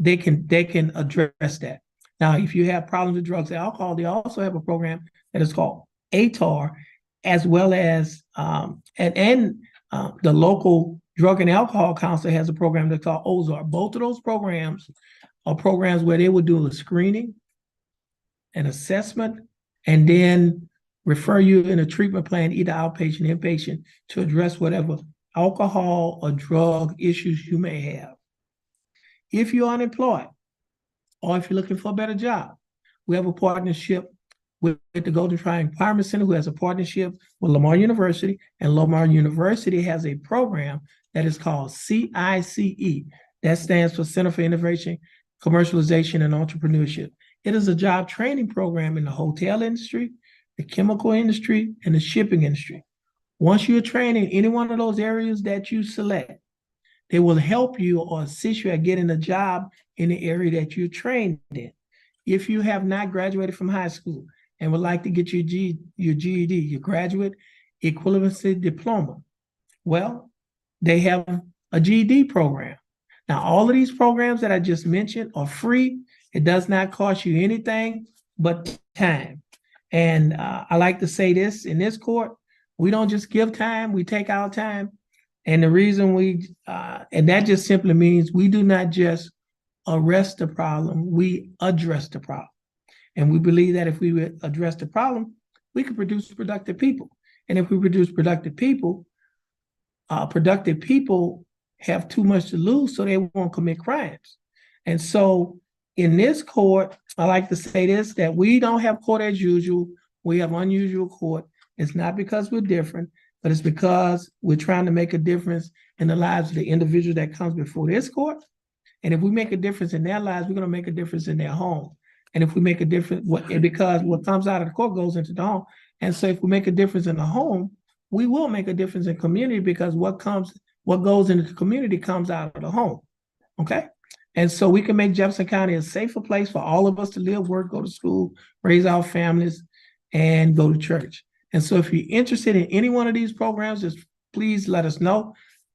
[SPEAKER 1] they can address that. Now, if you have problems with drugs and alcohol, they also have a program that is called ATAR, as well as the local Drug and Alcohol Council has a program that's called OZAR. Both of those programs are programs where they would do a screening, an assessment, and then refer you in a treatment plan, either outpatient, inpatient, to address whatever alcohol or drug issues you may have. If you're unemployed, or if you're looking for a better job, we have a partnership with the Golden Triangle Empowerment Center, who has a partnership with Lamar University, and Lamar University has a program that is called CICE. That stands for Center for Innovation, Commercialization, and Entrepreneurship. It is a job training program in the hotel industry, the chemical industry, and the shipping industry. Once you're trained in any one of those areas that you select, They will help you or assist you at getting a job in the area that you're trained in. If you have not graduated from high school and would like to get your GED, your graduate equivalency diploma, well, they have a GED program. Now, all of these programs that I just mentioned are free. It does not cost you anything but time. And I like to say this in this court, we don't just give time, we take our time. And the reason and that just simply means we do not just arrest the problem, we address the problem. And we believe that if we would address the problem, we can produce productive people. And if we produce productive people have too much to lose, so they won't commit crimes. And so in this court, I like to say this, that we don't have court as usual. We have unusual court. It's not because we're different, but it's because we're trying to make a difference in the lives of the individual that comes before this court. And if we make a difference in their lives, we're going to make a difference in their home. And if we make a difference, because what comes out of the court goes into the home. And so if we make a difference in the home, we will make a difference in community, because what goes into the community comes out of the home. Okay? And so we can make Jefferson County a safer place for all of us to live, work, go to school, raise our families, and go to church. And so if you're interested in any one of these programs, just please let us know.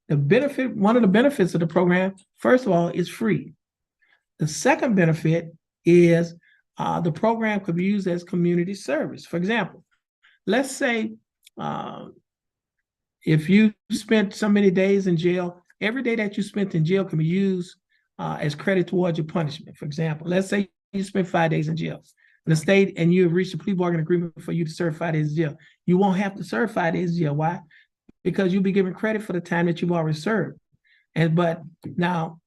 [SPEAKER 1] One of the benefits of the program, first of all, is free. The second benefit is the program could be used as community service. For example, let's say if you spent so many days in jail, every day that you spent in jail can be used as credit towards your punishment. For example, let's say you spent 5 days in jail. The state and you have reached a plea bargain agreement for you to serve 5 days in jail. You won't have to serve 5 days in jail. Why? Because you'll be given credit for the time that you've already served. But now,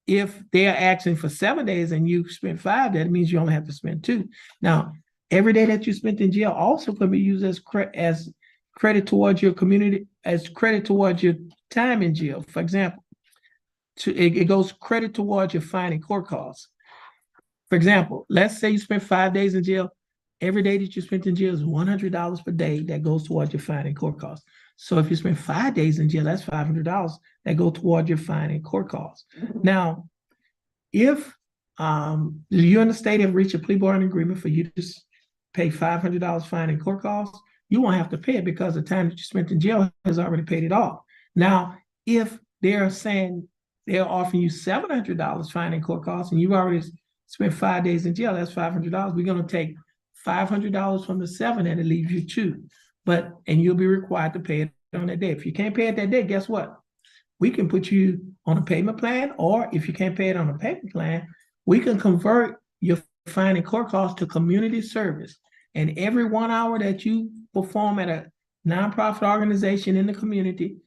[SPEAKER 1] if they are asking for 7 days and you spent 5, that means you only have to spend 2. Now, every day that you spent in jail also can be used as credit towards your community, as credit towards your time in jail. For example, it goes credit towards your fine and court costs. For example, let's say you spent 5 days in jail. Every day that you spent in jail is $100 per day that goes towards your fine and court costs. So if you spend 5 days in jail, that's $500 that go toward your fine and court costs. Now, if you and the state have reached a plea bargain agreement for you to pay $500 fine and court costs, you won't have to pay it because the time that you spent in jail has already paid it off. Now, if they're saying they're offering you $700 fine and court costs and you've already spent 5 days in jail, that's $500. We're going to take $500 from the 7 and it leaves you 2. And you'll be required to pay it on that day. If you can't pay it that day, guess what? We can put you on a payment plan, or if you can't pay it on a payment plan, we can convert your fine and court costs to community service. And every 1 hour that you perform at a nonprofit organization in the community,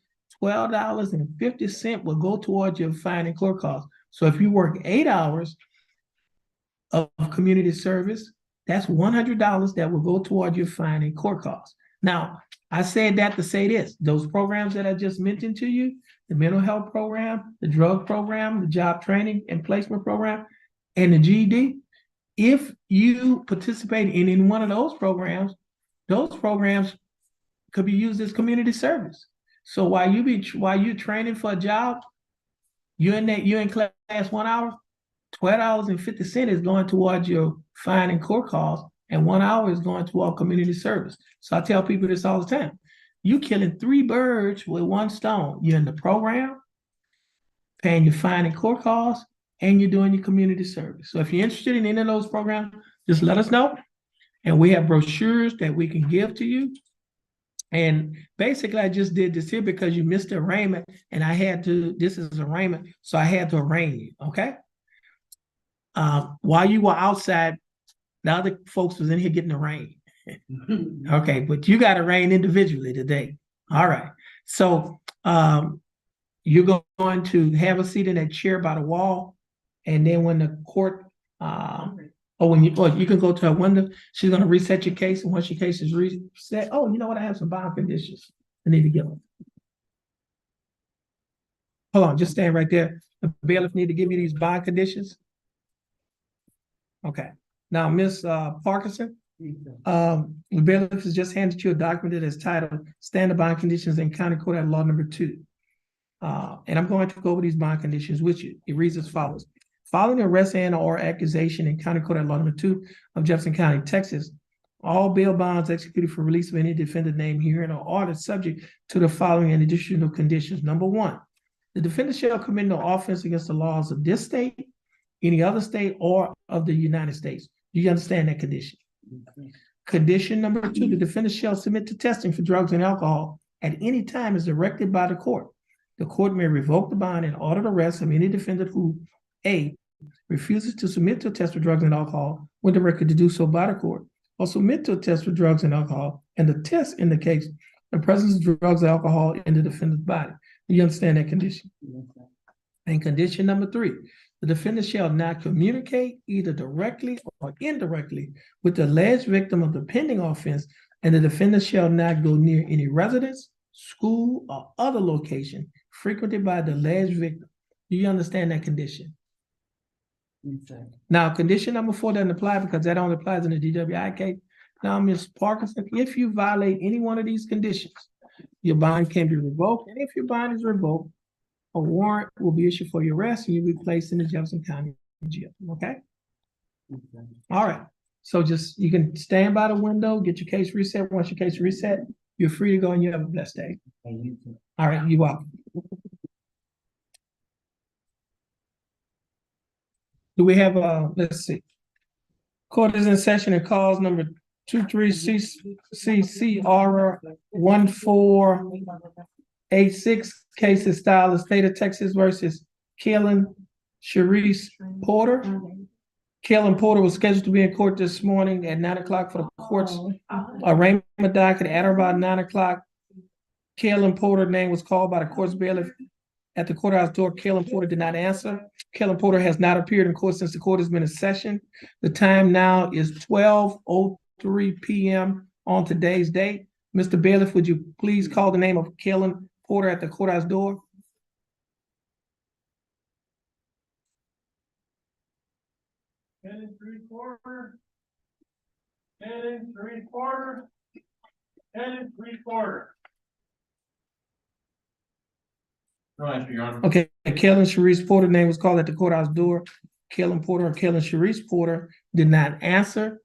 [SPEAKER 1] $12.50 will go towards your fine and court costs. So if you work 8 hours of community service, that's $100 that will go toward your fine and court costs. Now, I said that to say this: those programs that I just mentioned to you, the mental health program, the drug program, the job training and placement program, and the GED, if you participate in any one of those programs could be used as community service. So while you're training for a job, you're in class 1 hour, $12.50 is going towards your fine and court costs, and 1 hour is going toward community service. So I tell people this all the time: you're killing 3 birds with 1 stone. You're in the program, paying your fine and court costs, and you're doing your community service. So if you're interested in any of those programs, just let us know. And we have brochures that we can give to you. And basically, I just did this here because you missed the arraignment, and this is arraignment, so I had to arraign you, okay? While you were outside, the other folks was in here getting arraigned. Okay, but you got arraigned individually today. All right. So you're going to have a seat in that chair by the wall, and then when the court, you can go to a window. She's going to reset your case, and once your case is reset, you know what? I have some bond conditions I need to give them. Hold on, just stand right there. The bailiff need to give me these bond conditions. Okay. Now, Ms. Parkinson, the bailiff has just handed you a document that is titled Standard Bond Conditions in County Court at Law Number 2. And I'm going to go over these bond conditions with you. It reads as follows. Following arrest and/or accusation in County Court at Law Number 2 of Jefferson County, Texas, all bail bonds executed for release of any defendant named herein are ordered subject to the following and additional conditions. Number one, the defendant shall commit no offense against the laws of this state, any other state, or of the United States. Do you understand that condition? Condition number two, the defendant shall submit to testing for drugs and alcohol at any time as directed by the court. The court may revoke the bond and order the arrest of any defendant who, A, refuses to submit to a test for drugs and alcohol when directed to do so by the court, or submit to a test for drugs and alcohol, and the test indicates the presence of drugs or alcohol in the defendant's body. Do you understand that condition? And condition number three, the defendant shall not communicate either directly or indirectly with the alleged victim of the pending offense, and the defendant shall not go near any residence, school, or other location frequented by the alleged victim. Do you understand that condition? Now, condition number 4 doesn't apply because that only applies in the DWI case. Now, Ms. Parkinson, if you violate any one of these conditions, your bond can be revoked. And if your bond is revoked, a warrant will be issued for your arrest and you'll be placed in the Jefferson County jail. Okay? All right. So just, you can stand by the window, get your case reset. Once your case is reset, you're free to go and you have a blessed day. All right, you're welcome. Do we have let's see. Court is in session and calls number 23CCR 1486. Case is style of State of Texas versus Kellen Sharice Porter. Kellen Porter was scheduled to be in court this morning at 9 o'clock for the court's arraignment docket. At about 9 o'clock, Kellen Porter's name was called by the court's bailiff at the courthouse door. Kellen Porter did not answer. Kellen Porter has not appeared in court since the court has been in session. The time now is 12:03 p.m. on today's date. Mr. Bailiff, would you please call the name of Kellen Porter at the courthouse door? Kellen Sharice Porter. Kellen Sharice Porter. Kellen Sharice Porter.
[SPEAKER 4] No answer, Your Honor.
[SPEAKER 1] Okay, Kellen Sharice Porter name was called at the courthouse door. Kellen Porter or Kellen Sharice Porter did not answer.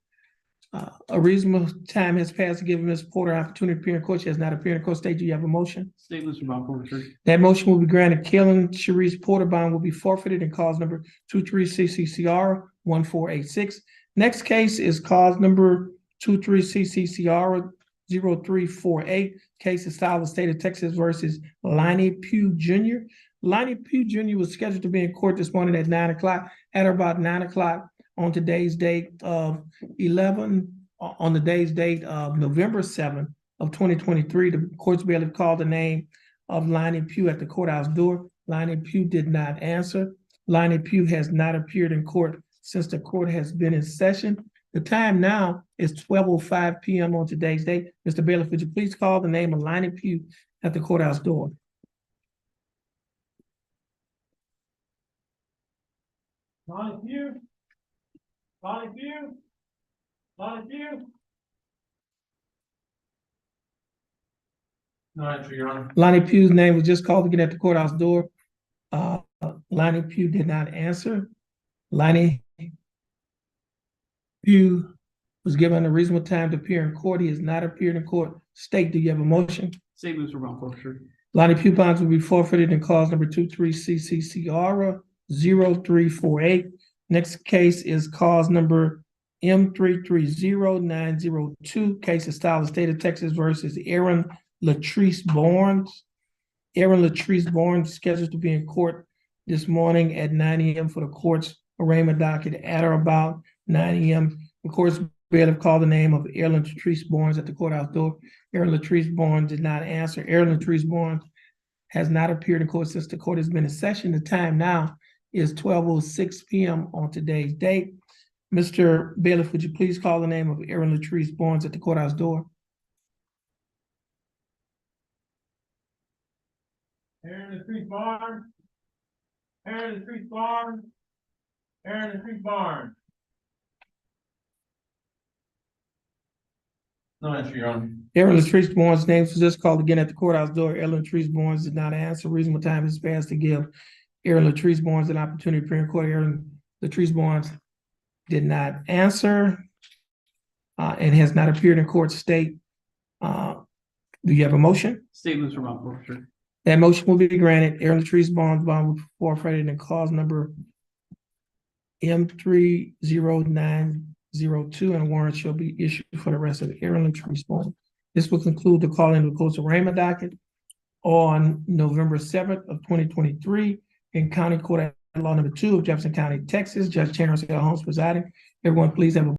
[SPEAKER 1] A reasonable time has passed to give Ms. Porter an opportunity to appear in court. She has not appeared in court. State, do you have a motion?
[SPEAKER 4] Statements from my court, sir.
[SPEAKER 1] That motion will be granted. Kellen Sharice Porter bond will be forfeited in cause number 23CCCR 1486. Next case is cause number 23CCCR 0348. Case is filed with State of Texas versus Lonnie Pugh Jr. Lonnie Pugh Jr. was scheduled to be in court this morning at 9 o'clock. At about 9 o'clock on today's date of November 7th of 2023, the court's bailiff called the name of Lonnie Pugh at the courthouse door. Lonnie Pugh did not answer. Lonnie Pugh has not appeared in court since the court has been in session. The time now is 12:05 p.m. on today's date. Mr. Bailiff, would you please call the name of Lonnie Pugh at the courthouse door? Lonnie Pugh? Lonnie Pugh? Lonnie Pugh?
[SPEAKER 4] No answer, Your Honor.
[SPEAKER 1] Lonnie Pugh's name was just called again at the courthouse door. Lonnie Pugh did not answer. Lonnie Pugh was given a reasonable time to appear in court. He has not appeared in court. State, do you have a motion?
[SPEAKER 4] Statements from my court, sir.
[SPEAKER 1] Lonnie Pugh bonds will be forfeited in cause number 23CCCR 0348. Next case is cause number M330902. Case is style of State of Texas versus Aaron Latrice Barnes. Aaron Latrice Barnes scheduled to be in court this morning at 9 a.m. for the court's arraignment docket. At or about 9 a.m., the court's bailiff called the name of Aaron Latrice Barnes at the courthouse door. Aaron Latrice Barnes did not answer. Aaron Latrice Barnes has not appeared in court since the court has been in session. The time now is 12:06 p.m. on today's date. Mr. Bailiff, would you please call the name of Aaron Latrice Barnes at the courthouse door? Aaron Latrice Barnes. Aaron Latrice Barnes. Aaron Latrice Barnes.
[SPEAKER 4] No answer, Your Honor.
[SPEAKER 1] Aaron Latrice Barnes' name was just called again at the courthouse door. Aaron Latrice Barnes did not answer. Reasonable time has passed to give Aaron Latrice Barnes an opportunity to appear in court. Aaron Latrice Barnes did not answer and has not appeared in court. State, do you have a motion?
[SPEAKER 4] State moves for bond forfeiture.
[SPEAKER 1] That motion will be granted. Aaron Latrice Barnes bond will be forfeited in clause number M30902, and a warrant shall be issued for the rest of the Aaron Latrice Barnes. This will conclude the call into the court's arraignment docket on November 7th of 2023 in County Court at Law Number 2 of Jefferson County, Texas. Judge Terrence Holmes presiding. Everyone, please have a